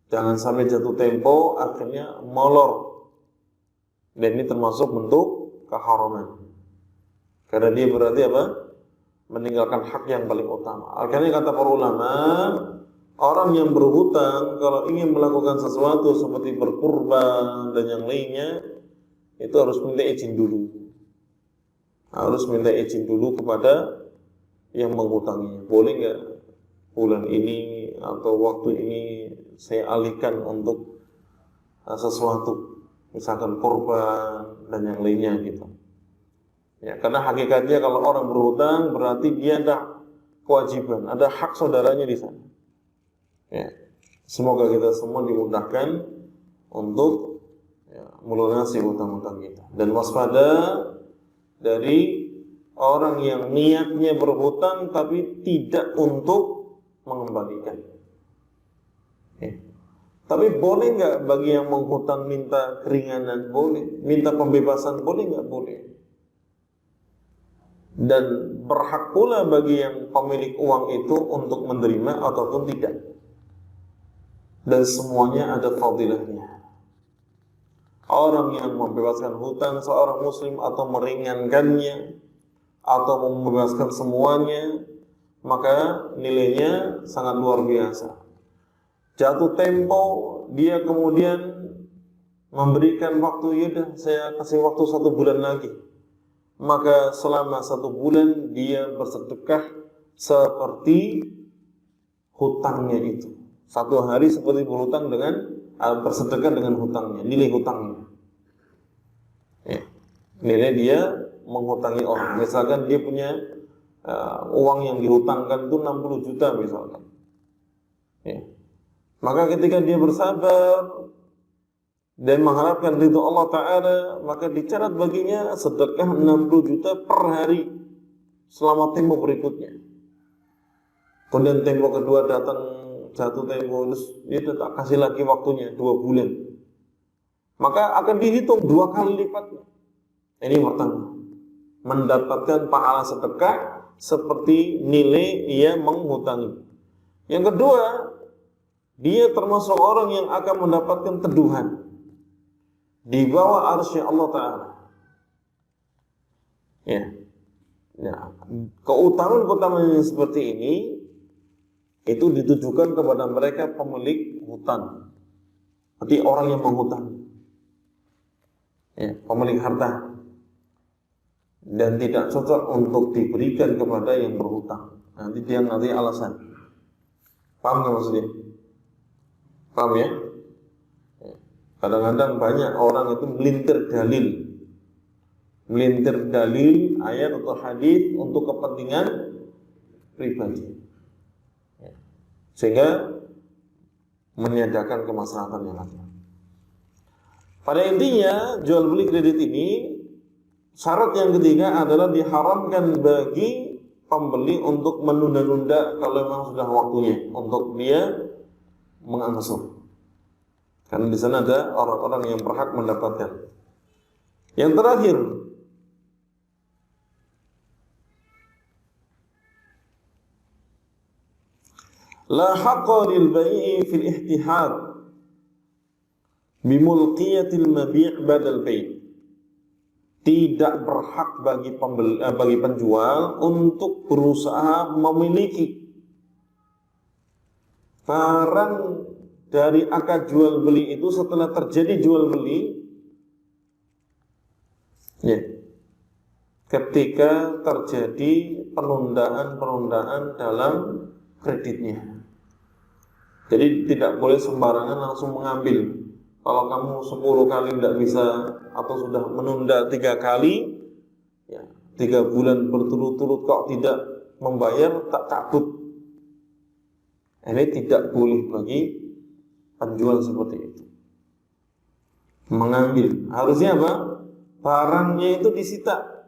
Speaker 2: Jangan sampai jatuh tempo akhirnya molor. Dan ini termasuk bentuk keharaman. Karena dia berarti apa? Meninggalkan hak yang paling utama. Akhirnya kata para ulama, orang yang berhutang kalau ingin melakukan sesuatu seperti berkurban dan yang lainnya, itu harus minta izin dulu. Harus minta izin dulu kepada yang menghutanginya. Boleh nggak bulan ini atau waktu ini saya alihkan untuk sesuatu, misalkan kurban dan yang lainnya gitu. Ya, karena hakikatnya kalau orang berhutang berarti dia ada kewajiban, ada hak saudaranya di sana. Ya, semoga kita semua dimudahkan untuk melunasi hutang-hutang kita dan waspada dari orang yang niatnya berhutang tapi tidak untuk mengembalikan. Ya. Tapi boleh nggak bagi yang menghutang minta keringanan? Boleh. Minta pembebasan? Boleh nggak? Boleh. Dan berhak pula bagi yang pemilik uang itu untuk menerima ataupun tidak. Dan semuanya ada fadilahnya. Orang yang membebaskan hutang seorang muslim atau meringankannya atau membebaskan semuanya, maka nilainya sangat luar biasa. Jatuh tempo, dia kemudian memberikan waktu, yaudah saya kasih waktu 1 bulan lagi. Maka selama 1 bulan dia bersedekah seperti hutangnya itu. 1 hari seperti berhutang dengan bersedekah dengan hutangnya, nilai hutangnya. Ya. Nilai dia menghutangi orang. Misalkan dia punya uang yang dihutangkan itu 60 juta misalkan. Ya. Maka ketika dia bersabar dan mengharapkan ridho Allah Ta'ala, maka dicatat baginya sedekah 60 juta per hari selama tempo berikutnya. Kemudian tempo kedua datang, jatuh tempo, terus dia tak kasih lagi waktunya 2 bulan. Maka akan dihitung 2 kali lipatnya. Ini pertama, mendapatkan pahala sedekah seperti nilai ia menghutangi. Yang kedua, dia termasuk orang yang akan mendapatkan teduhan di bawah arsy Allah Ta'ala. Ya. Nah, keutamaan yang seperti ini itu ditujukan kepada mereka pemilik hutan. Berarti orang yang menghutang. Ya, pemilik harta. Dan tidak cocok untuk diberikan kepada yang berhutang. Nanti alasan. Paham nggak maksudnya? Paham ya? Kadang-kadang banyak orang itu melintir dalil ayat atau hadis untuk kepentingan pribadi, sehingga meniadakan kemaslahatan yang ada. Pada intinya jual beli kredit ini, syarat yang ketiga adalah diharamkan bagi pembeli untuk menunda-nunda kalau memang sudah waktunya untuk dia mengangsur. Karena di sana ada orang-orang yang berhak mendapatkan. Yang terakhir, la haqqa lil bai'i fil ihtihad bimulqiyatil mabi' badal bai'. Tidak berhak bagi penjual untuk berusaha memiliki barang dari akad jual beli itu setelah terjadi jual beli, ya, ketika terjadi penundaan dalam kreditnya. Jadi tidak boleh sembarangan langsung mengambil. Kalau kamu 10 kali tidak bisa atau sudah menunda 3 kali, ya, 3 bulan berturut-turut kok tidak membayar, tak cabut. Ini tidak boleh bagi penjual seperti itu. Mengambil, harusnya apa? Barangnya itu disita,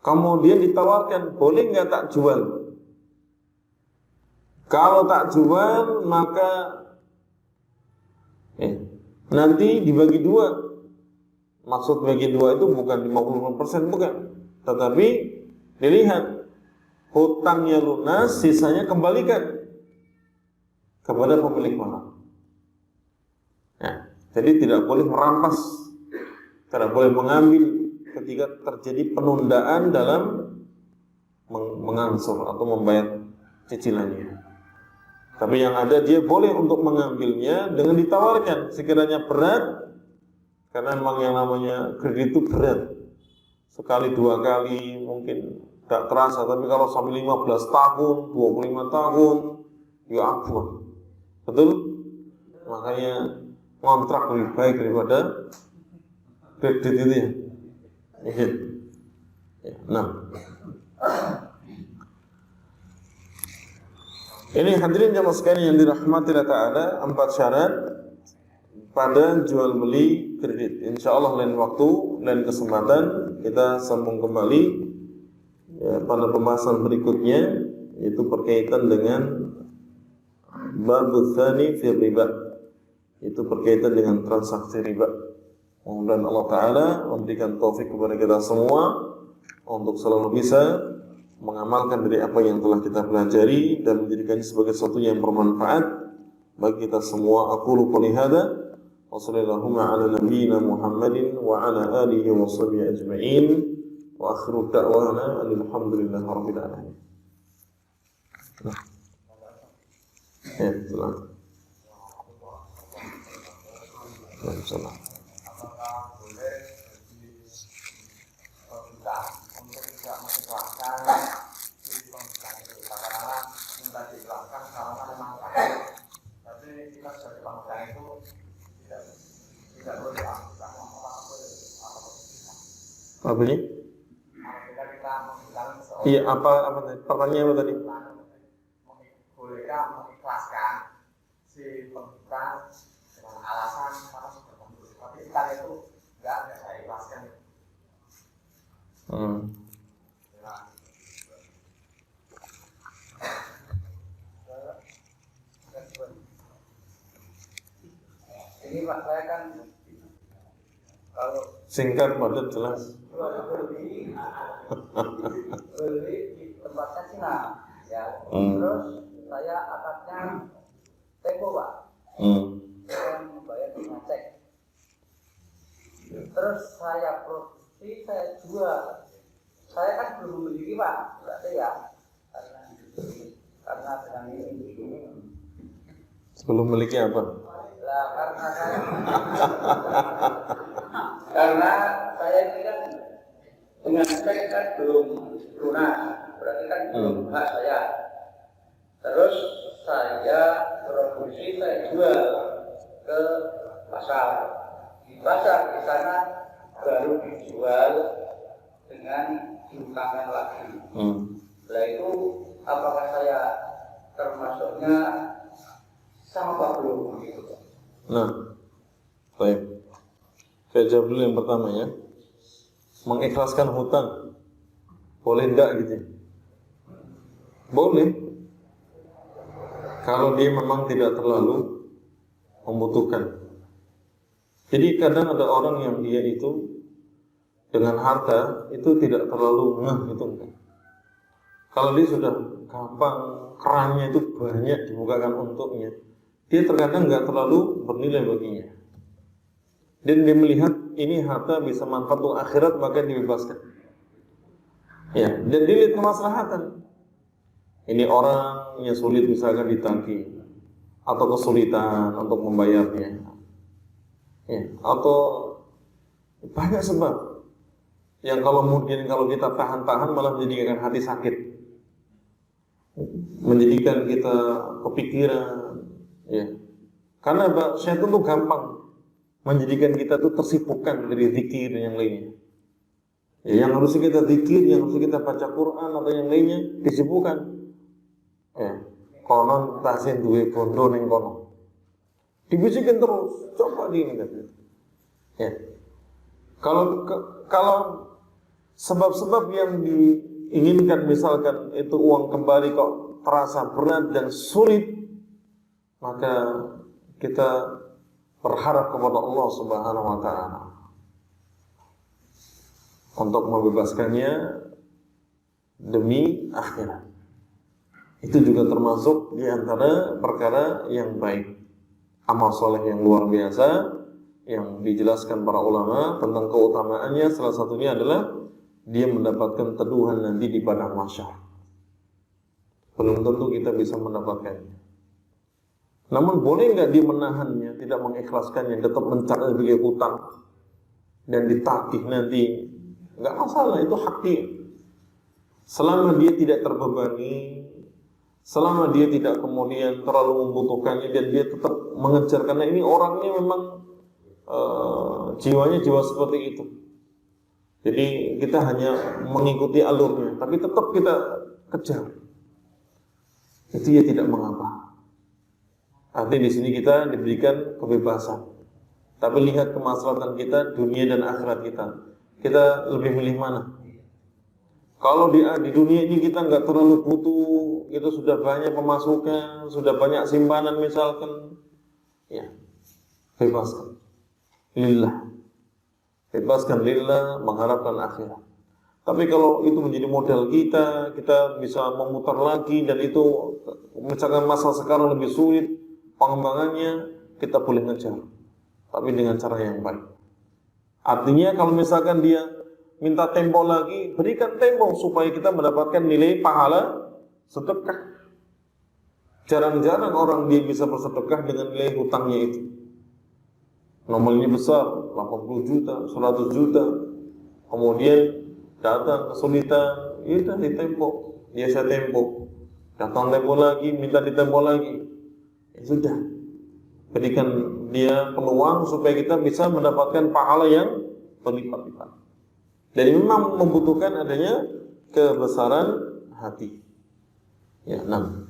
Speaker 2: kemudian ditawarkan, boleh nggak tak jual? Kalau tak jual, maka nanti dibagi 2. Maksud bagi 2 itu bukan 50%, bukan, tetapi dilihat hutangnya lunas, sisanya kembalikan kepada pemilik barang. Ya, jadi tidak boleh merampas, tidak boleh mengambil ketika terjadi penundaan dalam mengangsur atau membayar cicilannya. Tapi yang ada dia boleh untuk mengambilnya dengan ditawarkan sekiranya berat, karena memang yang namanya kredit itu berat. Sekali 2 kali mungkin tidak terasa, tapi kalau sampai 15 tahun, 25 tahun, ya ampun. Betul? Makanya ngontrak lebih baik daripada kredit itu ya. Nah, ini hadirin jamaah sekalian yang dirahmati Allah Ta'ala, 4 syarat pada jual beli kredit. Insya Allah lain waktu, lain kesempatan kita sambung kembali ya, pada pembahasan berikutnya, yaitu berkaitan dengan bab tsani fi riba, itu berkaitan dengan transaksi riba. Mudah-mudahan Allah Ta'ala memberikan taufik kepada kita semua untuk selalu bisa mengamalkan dari apa yang telah kita pelajari dan menjadikannya sebagai sesuatu yang bermanfaat bagi kita semua. Aqulu qouli hadza wa sallallahu ala nabiyyina Muhammadin wa ala alihi wa sahbihi ajma'in wa akhiru da'wana alhamdulillahi rabbil alamin. Ya, selamat. Salam.
Speaker 3: Apakah boleh kita untuk tidak mengikhlaskan si pengiklan itu? Karena minta diikhlaskan karena memang sakit, tapi kita sebagai pengiklan itu tidak boleh dilakukan.
Speaker 2: Apa ini?
Speaker 3: Apabila kita mengikhlaskan seseorang,
Speaker 2: Iya, apa tadi? Pertanyaannya apa tadi?
Speaker 3: bolehkah mengikhlaskan si penghutang dengan alasan karena sudah tertentu. Tapi hutang itu enggak saya ikhlaskan. Ini Pak, saya kan kalau
Speaker 2: singkat padat jelas.
Speaker 3: beli di tempat kasino, ya. Terus saya akadnya tempo Pak. Saya membayar dengan cek. Terus saya produksi, saya jual. Saya kan belum memiliki Pak, berarti ya karena dengan ini.
Speaker 2: Sebelum memiliki apa?
Speaker 3: Lah karena saya ini kan dengan cek kan belum lunas, berarti kan belum hak saya. Terus saya produksi, saya jual ke pasar. Di pasar di sana baru dijual dengan diutangkan lagi. Nah itu apakah saya termasuknya sama Pak belum gitu?
Speaker 2: Nah, baik. Saya jawab dulu yang pertama ya. Mengikhlaskan hutang boleh enggak gitu? Boleh. Kalau dia memang tidak terlalu membutuhkan. Jadi kadang ada orang yang dia itu dengan harta itu tidak terlalu gitu enggak. Kalau dia sudah gampang, kerannya itu banyak dibukakan untuknya, dia terkadang nggak terlalu bernilai baginya. Dan dia melihat ini harta bisa manfaat untuk akhirat, maka dibebaskan. Ya, dan dilihat kemaslahatan. Ini orang yang sulit misalkan ditagih atau kesulitan untuk membayarnya. Ya, atau banyak sebab yang kalau mungkin kalau kita tahan-tahan malah menjadikan hati sakit, menjadikan kita kepikiran, ya. Karena syaitan itu gampang menjadikan kita tuh tersibukkan dari zikir dan yang lainnya. Ya, yang harusnya kita zikir, yang harusnya kita baca Quran atau yang lainnya disibukkan. Ya, konon tasin duwe bondo ning kono. Dibisikin terus, coba diingat. Ya. Kalau sebab-sebab yang diinginkan misalkan itu uang kembali kok terasa berat dan sulit, maka kita berharap kepada Allah Subhanahu wa taala untuk membebaskannya demi akhirat. Itu juga termasuk di antara perkara yang baik. Amal soleh yang luar biasa yang dijelaskan para ulama tentang keutamaannya, salah satunya adalah dia mendapatkan teduhan nanti di padang mahsyar. Belum tentu kita bisa mendapatkannya. Namun boleh nggak dia menahannya, tidak mengikhlaskannya, tetap mencari sebagai hutang dan ditagih nanti? Nggak masalah, itu hak dia. Selama dia tidak terbebani, selama dia tidak kemudian terlalu membutuhkannya dan dia tetap mengejar, karena ini orangnya memang jiwanya jiwa seperti itu. Jadi kita hanya mengikuti alurnya, tapi tetap kita kejar. Itu ya tidak mengapa. Artinya di sini kita diberikan kebebasan. Tapi lihat kemaslahatan kita, dunia dan akhirat kita. Kita lebih milih mana? Kalau di dunia ini kita nggak terlalu butuh, itu sudah banyak pemasukan, sudah banyak simpanan misalkan, ya bebaskan. Lillah. Bebaskan lillah, mengharapkan akhirat. Tapi kalau itu menjadi modal kita, kita bisa memutar lagi dan itu misalkan masa sekarang lebih sulit, pengembangannya kita boleh ngejar, tapi dengan cara yang baik. Artinya kalau misalkan dia minta tempo lagi, berikan tempo supaya kita mendapatkan nilai pahala sedekah. Jarang-jarang orang dia bisa bersedekah dengan nilai hutangnya itu. Nominalnya besar, 80 juta, 100 juta. Kemudian datang kesulitan, ya udah ditempo, biasa tempo. Datang tempo lagi, minta ditempo lagi. Ya sudah, berikan dia peluang supaya kita bisa mendapatkan pahala yang berlipat-lipat. Dan memang membutuhkan adanya kebesaran hati. Ya, 6.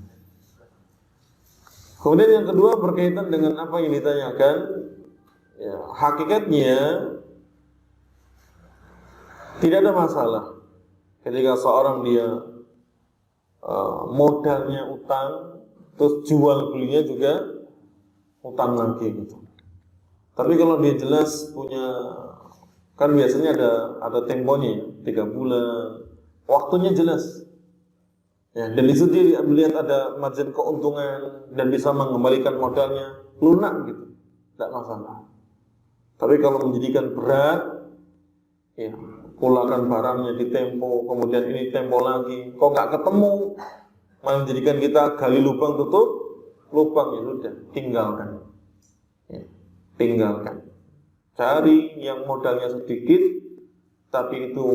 Speaker 2: Kemudian yang kedua berkaitan dengan apa yang ditanyakan, ya, hakikatnya tidak ada masalah ketika seorang dia modalnya utang, terus jual belinya juga utang lagi gitu. Tapi kalau dia jelas punya, kan biasanya ada temponya, 3 bulan, waktunya jelas. Ya, dan di situ dia melihat ada margin keuntungan dan bisa mengembalikan modalnya lunak gitu, tidak masalah. Tapi kalau menjadikan berat, ya, pulakan barangnya di tempo, kemudian ini tempo lagi, kok nggak ketemu, malah menjadikan kita gali lubang tutup lubang, ya sudah, tinggalkan. Ya, tinggalkan. Cari yang modalnya sedikit, tapi itu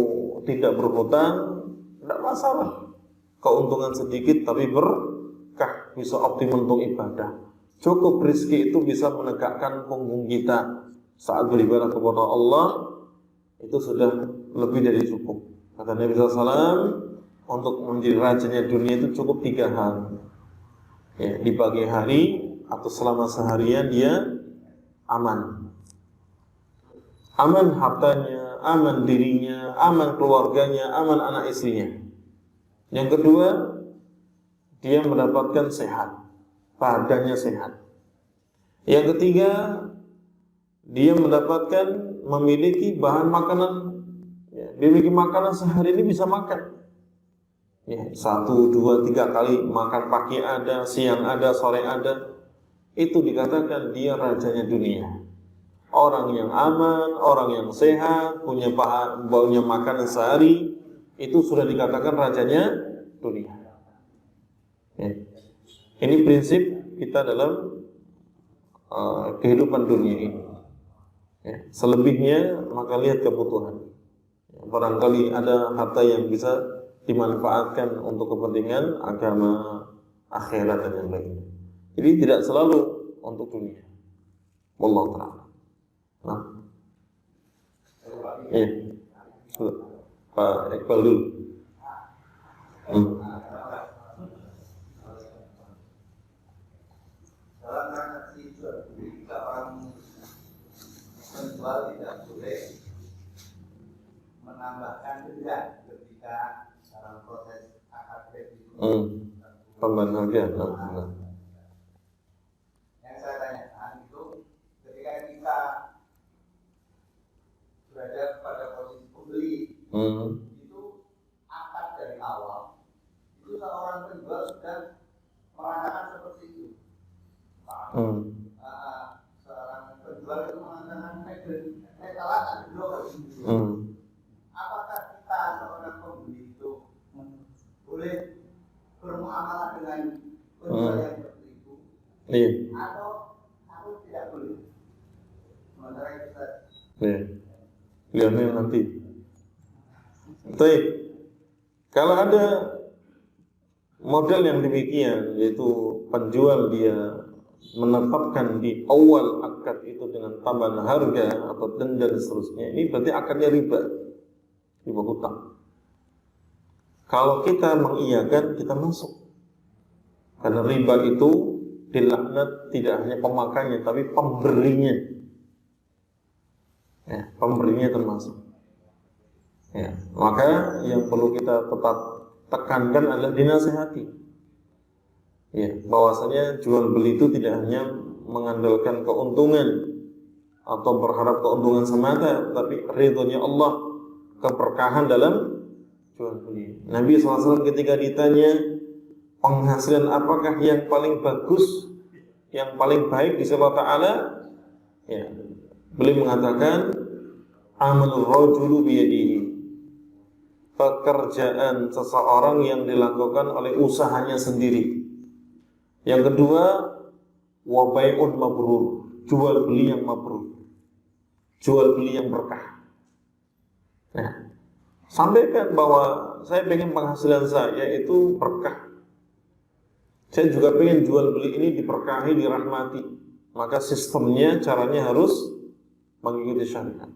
Speaker 2: tidak berhutang, tidak masalah. Keuntungan sedikit tapi berkah, bisa optimal untuk ibadah. Cukup rezeki itu bisa menegakkan punggung kita saat beribadah kepada Allah, itu sudah lebih dari cukup. Kata Nabi SAW, untuk menjadi rajanya dunia itu cukup 3 hal. Ya, di pagi hari atau selama seharian dia aman. Aman hartanya, aman dirinya, aman keluarganya, aman anak istrinya. Yang kedua, dia mendapatkan sehat, badannya sehat. Yang ketiga, dia mendapatkan memiliki bahan makanan, ya, dia memiliki makanan sehari ini bisa makan. Ya, 1, 2, 3 kali makan, pagi ada, siang ada, sore ada. Itu dikatakan dia rajanya dunia. Orang yang aman, orang yang sehat, punya makanan sehari, itu sudah dikatakan rajanya dunia. Ya. Ini prinsip kita dalam kehidupan dunia ini. Ya. Selebihnya maka lihat kebutuhan. Ya. Barangkali ada harta yang bisa dimanfaatkan untuk kepentingan agama, akhirat dan yang lainnya. Jadi tidak selalu untuk dunia. Wallahu ta'ala. Nah, iya. Pak Iqbal dulu.
Speaker 3: Dalam transaksi jual beli, jika orang penjual tidak boleh menambahkan denda ketika dalam proses akad kredit.
Speaker 2: Tambahan harga.
Speaker 3: Yang saya tanyakan itu ketika kita berada pada posisi pembeli, itu akad dari awal itu seorang penjual sudah mengatakan seperti itu. Seorang penjual itu mengatakan saya salah dulu. Apakah kita seorang pembeli itu boleh bermuamalah dengan penjual yang seperti itu?
Speaker 2: Iya.
Speaker 3: Atau tidak boleh? Sementara kita
Speaker 2: Lihatnya nanti. Baik. Kalau ada model yang demikian, yaitu penjual dia menetapkan di awal akad itu dengan tambahan harga atau denda dan seterusnya, ini berarti akadnya riba hutang. Kalau kita mengiyakan, kita masuk. Karena riba itu dilaknat tidak hanya pemakainya, tapi pemberinya. Ya, pemberinya termasuk. Ya, maka yang perlu kita tetap tekankan adalah dinasihati. Ya, bahwasanya jual beli itu tidak hanya mengandalkan keuntungan atau berharap keuntungan semata, tapi ridhonya Allah, keberkahan dalam jual beli. Nabi SAW ketika ditanya penghasilan apakah yang paling bagus, yang paling baik di sisi Allah Ta'ala, ya, beliau mengatakan amalur rajulu biyadihi, pekerjaan seseorang yang dilakukan oleh usahanya sendiri. Yang kedua, wa bai'un mabrur, jual beli yang mabrur, jual beli yang berkah. Nah, sampaikan bahwa saya pengen penghasilan saya itu berkah. Saya juga pengen jual beli ini diberkahi, dirahmati. Maka sistemnya, caranya harus mengikuti syariat.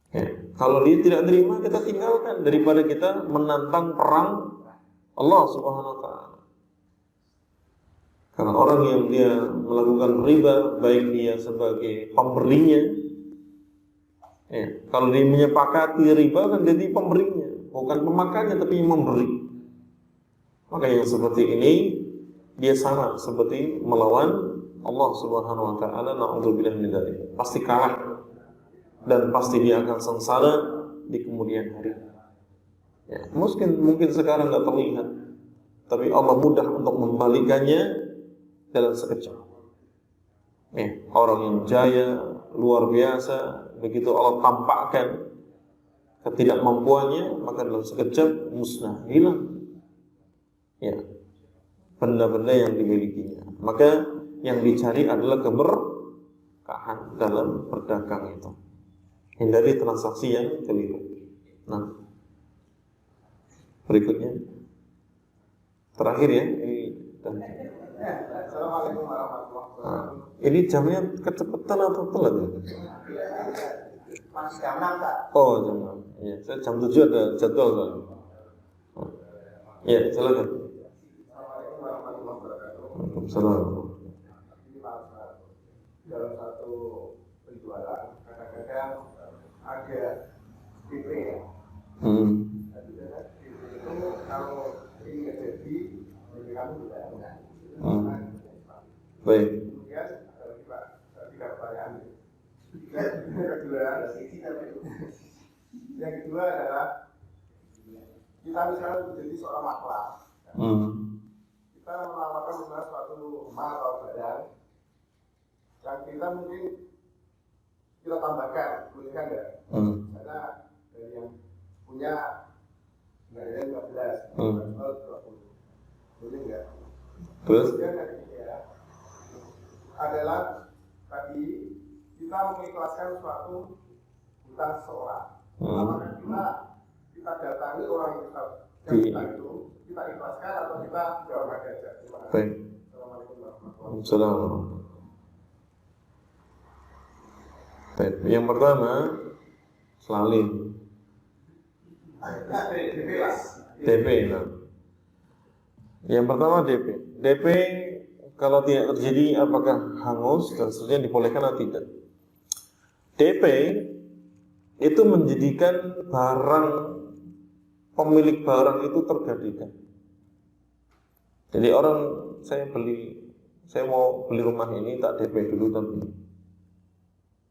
Speaker 2: Ya, kalau dia tidak terima, kita tinggalkan daripada kita menantang perang Allah Subhanahu wa Ta'ala. Karena orang yang dia melakukan riba, baik dia sebagai pemberinya, ya, kalau dia menyepakati riba kan jadi pemberinya, bukan pemakannya tapi yang memberi. Maka yang seperti ini dia sama seperti melawan Allah Subhanahu wa taala, na'udzubillah min dzalik. Pasti kalah dan pasti dia akan sengsara di kemudian hari. Ya, mungkin sekarang nggak terlihat, tapi Allah mudah untuk membalikannya dalam sekejap. Ya, orang yang jaya luar biasa, begitu Allah tampakkan ketidakmampuannya, maka dalam sekejap musnah, hilang. Ya, benda-benda yang dimilikinya. Maka yang dicari adalah keberkahan dalam berdagang itu. Hindari transaksi yang keliru. Nah, berikutnya terakhir ya,
Speaker 3: Assalamualaikum warahmatullahi wabarakatuh.
Speaker 2: Ini jamnya kecepatan atau telat ya?
Speaker 3: Masih jam 6 Kak.
Speaker 2: Oh jam 6. Ya, saya jam 7 ada jadwal kan. Ya, silakan.
Speaker 3: Assalamualaikum warahmatullahi wabarakatuh.
Speaker 2: Waalaikumsalam.
Speaker 3: Ini Pak, dalam satu penjualan kadang-kadang ada DP ya. Itu kalau ini nggak jadi, DP kamu tidak ada.
Speaker 2: Baik.
Speaker 3: Kemudian ada lagi Pak, tidak pertanyaan. Yang kedua adalah kita misalnya menjadi seorang maklar. Kita menawarkan misalnya suatu rumah atau barang yang kita mungkin kita tambahkan, boleh kan ya? Karena dari yang punya nggak ada yang 15, 20, boleh nggak?
Speaker 2: Terus?
Speaker 3: Kemudian yang ketiga adalah tadi kita mengikhlaskan suatu hutang seseorang. Apakah kita datangi orang yang kita itu, kita ikhlaskan atau kita jawab aja?
Speaker 2: Baik.
Speaker 3: Assalamualaikum warahmatullahi
Speaker 2: Waalaikumsalam. Baik. Yang pertama, selalim. DP. Nah. Yang pertama DP. DP kalau tidak terjadi apakah hangus dan seterusnya dibolehkan atau tidak. DP itu menjadikan barang pemilik barang itu tergadaikan. Jadi orang saya mau beli rumah ini tak DP dulu tapi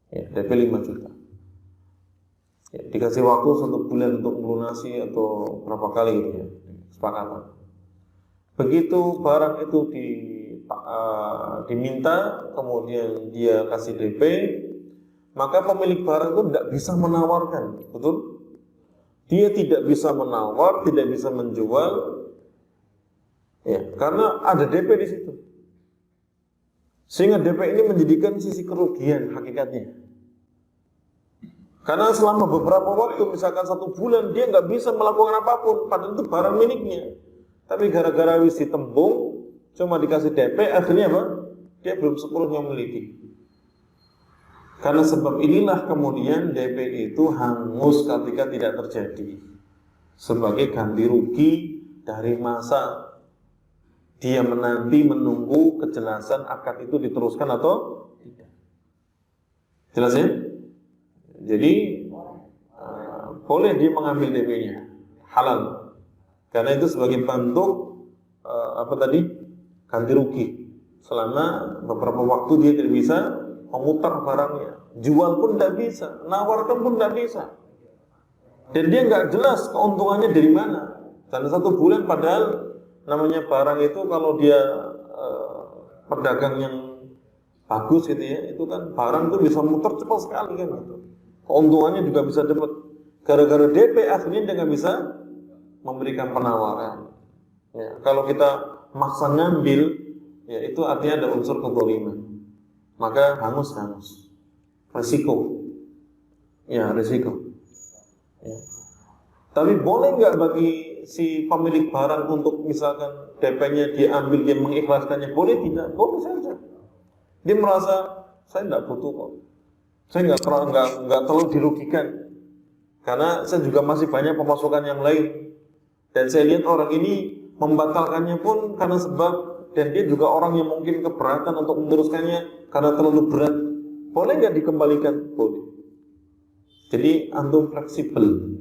Speaker 2: ya DP 5 juta. Ya, dikasih waktu 1 bulan untuk melunasi atau berapa kali gitu ya, kesepakatan. Begitu barang itu diminta, kemudian dia kasih DP, maka pemilik barang itu tidak bisa menawarkan, betul? Dia tidak bisa menawar, tidak bisa menjual, ya, karena ada DP di situ. Sehingga DP ini menjadikan sisi kerugian hakikatnya. Karena selama beberapa waktu, misalkan 1 bulan, dia nggak bisa melakukan apapun, padahal itu barang miliknya. Tapi gara-gara wis ditembung, cuma dikasih DP, akhirnya apa? Dia belum sepenuhnya memiliki. Karena sebab inilah kemudian DP itu hangus ketika tidak terjadi. Sebagai ganti rugi dari masa dia menunggu kejelasan akad itu diteruskan atau tidak. Jelas ya? Jadi boleh dia mengambil DP-nya, halal. Karena itu sebagai bentuk ganti rugi. Selama beberapa waktu dia tidak bisa memutar barangnya, jual pun tidak bisa, nawarkan pun tidak bisa. Dan dia nggak jelas keuntungannya dari mana. Karena 1 bulan padahal namanya barang itu kalau dia pedagang yang bagus gitu ya, itu kan barang itu bisa muter cepat sekali kan gitu. Keuntungannya juga bisa dapat. Gara-gara DP akhirnya dia nggak bisa memberikan penawaran. Ya, kalau kita maksa ngambil, ya itu artinya ada unsur kezaliman. Maka hangus. Resiko. Ya, resiko. Ya. Tapi boleh nggak bagi si pemilik barang untuk misalkan DP-nya diambil, dia mengikhlaskannya? Boleh tidak? Boleh saja. Dia merasa saya nggak butuh kok. Saya nggak terlalu dirugikan. Karena saya juga masih banyak pemasukan yang lain. Dan saya lihat orang ini membatalkannya pun karena sebab dan dia juga orang yang mungkin keberatan untuk meneruskannya karena terlalu berat, boleh nggak dikembalikan? Boleh. Jadi antum fleksibel,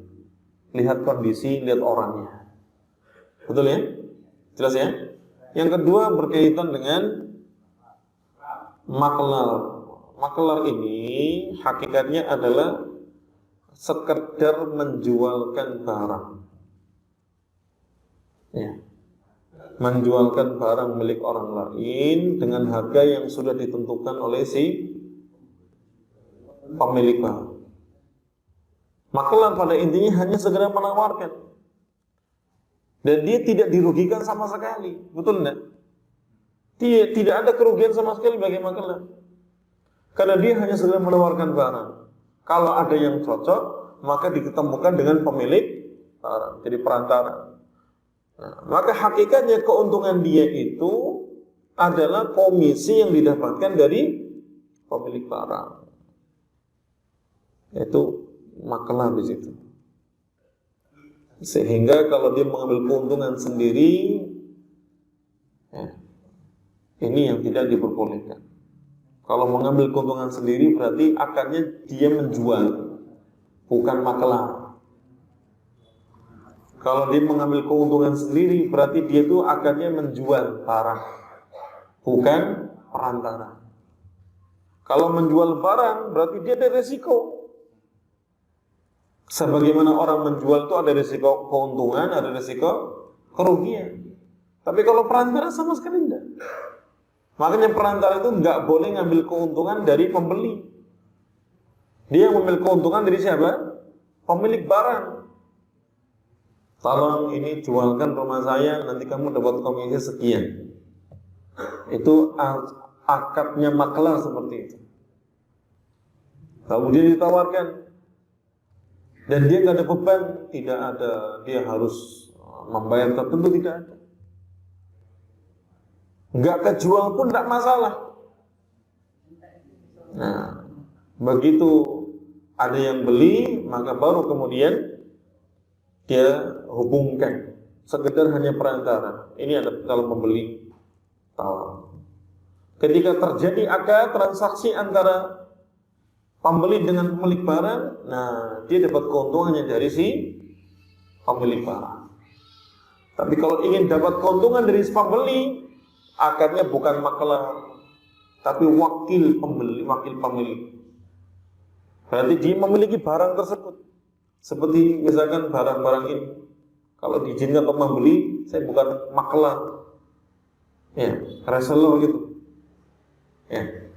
Speaker 2: lihat kondisi, lihat orangnya. Betul ya? Jelas ya? Yang kedua berkaitan dengan maklar. Maklar ini hakikatnya adalah sekedar menjualkan barang. Ya. Menjualkan barang milik orang lain dengan harga yang sudah ditentukan oleh si pemilik barang. Maklar pada intinya hanya segera menawarkan. Dan dia tidak dirugikan sama sekali. Betul enggak? Dia tidak ada kerugian sama sekali bagi maklar. Karena dia hanya segera menawarkan barang. Kalau ada yang cocok, maka diketemukan dengan pemilik barang. Jadi perantara. Nah, maka hakikatnya keuntungan dia itu adalah komisi yang didapatkan dari pemilik barang. Itu maklar di situ. Sehingga kalau dia mengambil keuntungan sendiri, ya, ini yang tidak diperbolehkan. Kalau mengambil keuntungan sendiri berarti akarnya dia menjual, bukan maklar. Kalau dia mengambil keuntungan sendiri berarti dia itu akarnya menjual barang, bukan perantara. Kalau menjual barang berarti dia ada resiko. Sebagaimana orang menjual itu ada risiko keuntungan, ada risiko kerugian. Tapi kalau perantara sama sekali tidak. Makanya perantara itu nggak boleh ngambil keuntungan dari pembeli. Dia mengambil keuntungan dari siapa? Pemilik barang. Tolong ini jualkan rumah saya, nanti kamu dapat komisi sekian. Itu akadnya maklar seperti itu. Kemudian ditawarkan. Dan dia nggak ada beban, tidak ada dia harus membayar tertentu, tidak ada. Nggak kejual pun tidak masalah. Nah, begitu ada yang beli, maka baru kemudian dia hubungkan. Sekedar hanya perantara. Ini ada kalau membeli tawar. Ketika terjadi akad transaksi antara pembeli dengan pemilik barang, nah dia dapat keuntungannya dari si pemilik barang. Tapi kalau ingin dapat keuntungan dari si pembeli, akadnya bukan maklar, tapi wakil pembeli, wakil pemilik. Berarti dia memiliki barang tersebut. Seperti misalkan barang-barang ini, kalau diizinkan untuk membeli, saya bukan maklar, ya, reseller gitu, ya,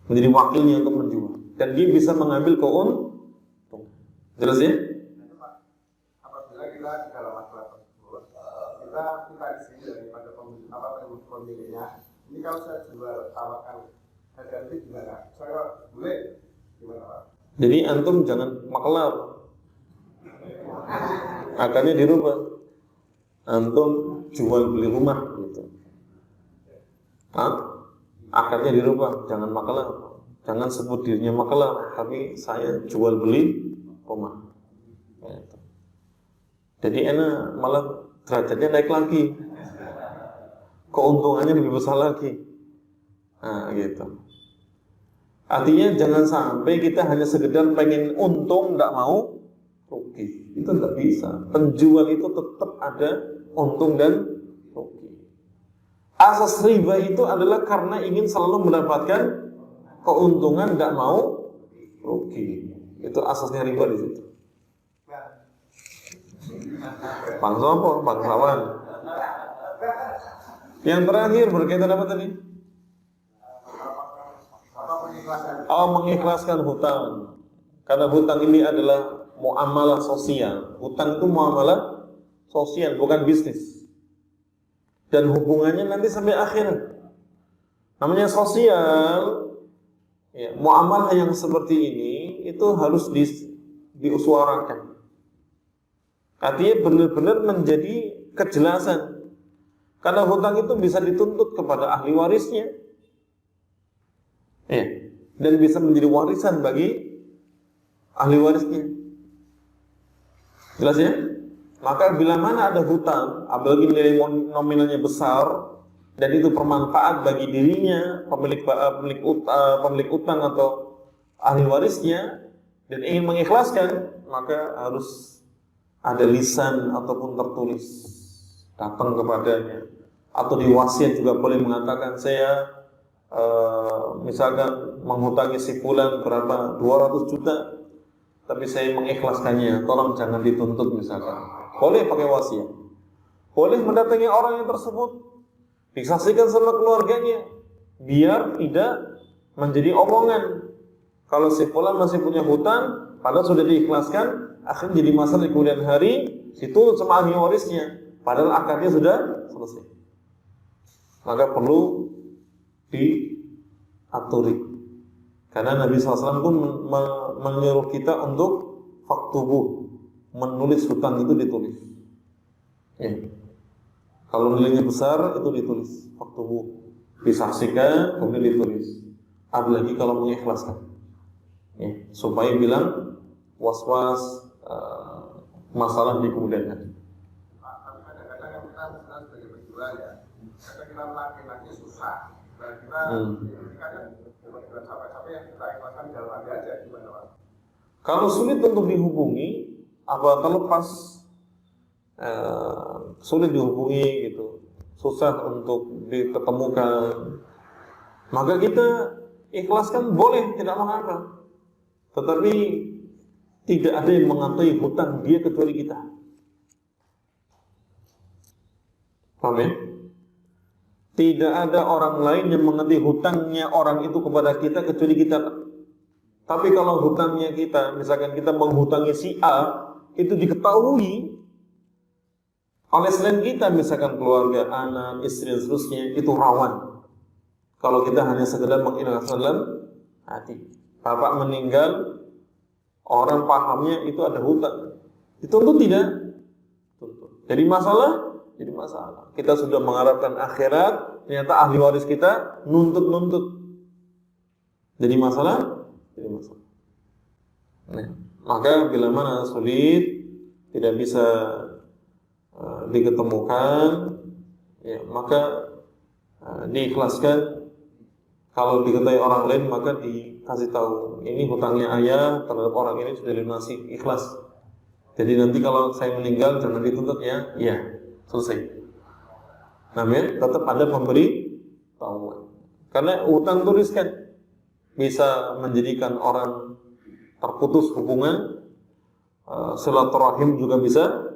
Speaker 2: menjadi wakilnya untuk menjual. Dan dia bisa mengambil keuntungan. Jelas ya?
Speaker 3: Apabila kita di dalam masalah tersebut, kita di sini daripada pemiliknya. Ini kalau saya jual tawarkan harga lebih gimana? Saya boleh gimana Pak?
Speaker 2: Jadi antum jangan maklar. Akarnya dirubah. Antum jual beli rumah gitu. Akarnya dirubah, jangan maklar. Jangan sebut dirinya maklar, tapi saya jual beli rumah. Jadi enak, malah derajatnya naik lagi, keuntungannya lebih besar lagi. Nah, gitu. Artinya jangan sampai kita hanya sekedar pengen untung, tidak mau rugi. Itu tidak bisa. Penjual itu tetap ada untung dan rugi. Asas riba itu adalah karena ingin selalu mendapatkan keuntungan, tidak mau rugi. Itu asasnya riba di situ. Bangsa apa? Bangsawan. Yang terakhir berkaitan apa tadi? Mengikhlaskan hutang. Karena hutang ini adalah muamalah sosial. Hutang itu muamalah sosial, bukan bisnis. Dan hubungannya nanti sampai akhirat. Namanya sosial. Ya, muamalah yang seperti ini itu harus diusuarakan. Artinya benar-benar menjadi kejelasan. Karena hutang itu bisa dituntut kepada ahli warisnya. Ya, dan bisa menjadi warisan bagi ahli warisnya. Jelas ya? Maka bila mana ada hutang, apalagi nilai nominalnya besar, dan itu bermanfaat bagi dirinya, pemilik utang atau ahli warisnya, dan ingin mengikhlaskan, maka harus ada lisan ataupun tertulis datang kepadanya, atau di wasiat juga boleh mengatakan saya misalkan menghutangi si fulan berapa 200 juta, tapi saya mengikhlaskannya, tolong jangan dituntut misalkan. Boleh pakai wasiat. Boleh mendatangi orang yang tersebut, disaksikan sama keluarganya, biar tidak menjadi omongan. Kalau si fulan masih punya hutang, padahal sudah diikhlaskan, akhirnya jadi masalah di kemudian hari, itu sama ahli warisnya, padahal akarnya sudah selesai. Maka perlu diaturi. Karena Nabi SAW pun menyuruh kita untuk faktubuh, menulis hutang itu ditulis. Ya. Kalau nilainya besar itu ditulis, faktubuh, disaksikan kemudian ditulis. Apalagi kalau mengikhlaskan, ya, supaya bilang was-was masalah di kemudian hari.
Speaker 3: Tapi kadang-kadang yang kita misalnya sebagai penjual ya, kadang kita laki-laki susah, dan kita kadang dengan capek-capek yang kita ikhlaskan dalam hati aja, gimana Pak?
Speaker 2: Kalau sulit untuk dihubungi, apa terlepas sulit dihubungi gitu, susah untuk diketemukan, maka kita ikhlaskan boleh, tidak mengapa. Tetapi tidak ada yang mengetahui hutang dia kecuali kita. Paham ya? Tidak ada orang lain yang mengerti hutangnya orang itu kepada kita kecuali kita. Tapi kalau hutangnya kita, misalkan kita menghutangi si A, itu diketahui oleh selain kita, misalkan keluarga, anak, istri, dan seterusnya, itu rawan. Kalau kita hanya sekedar mengikhlaskan dalam hati. Bapak meninggal, orang pahamnya itu ada hutang. Dituntut tidak? Tuntut. Jadi masalah? Jadi masalah. Kita sudah mengharapkan akhirat, ternyata ahli waris kita nuntut-nuntut. Jadi masalah? Jadi masalah. Nah, maka bila mana sulit, tidak bisa diketemukan, ya, maka diikhlaskan. Kalau diketahui orang lain, maka dikasih tahu ini hutangnya ayah terhadap orang ini sudah dilunasi, ikhlas. Jadi nanti kalau saya meninggal jangan dituntut ya, iya, selesai. Namun tetap ada pemberi tahu. Karena hutang itu riskan, bisa menjadikan orang terputus hubungan, silaturahim juga bisa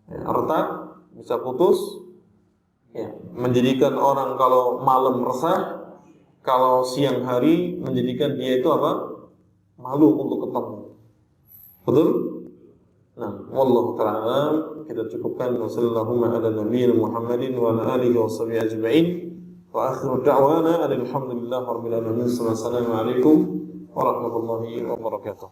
Speaker 2: retak, bisa putus, ya, menjadikan orang kalau malam resah, kalau siang hari menjadikan dia itu apa? Malu untuk ketemu. Betul? Nah, wallahu ta'ala, kita cukupkan. Wassallallahu ala nabiyina Muhammadin wa ala alihi wa sahbihi ajma'in. Wa akhiru da'wana alhamdulillahi rabbil alamin. Wassalamu alaikum warahmatullahi wabarakatuh.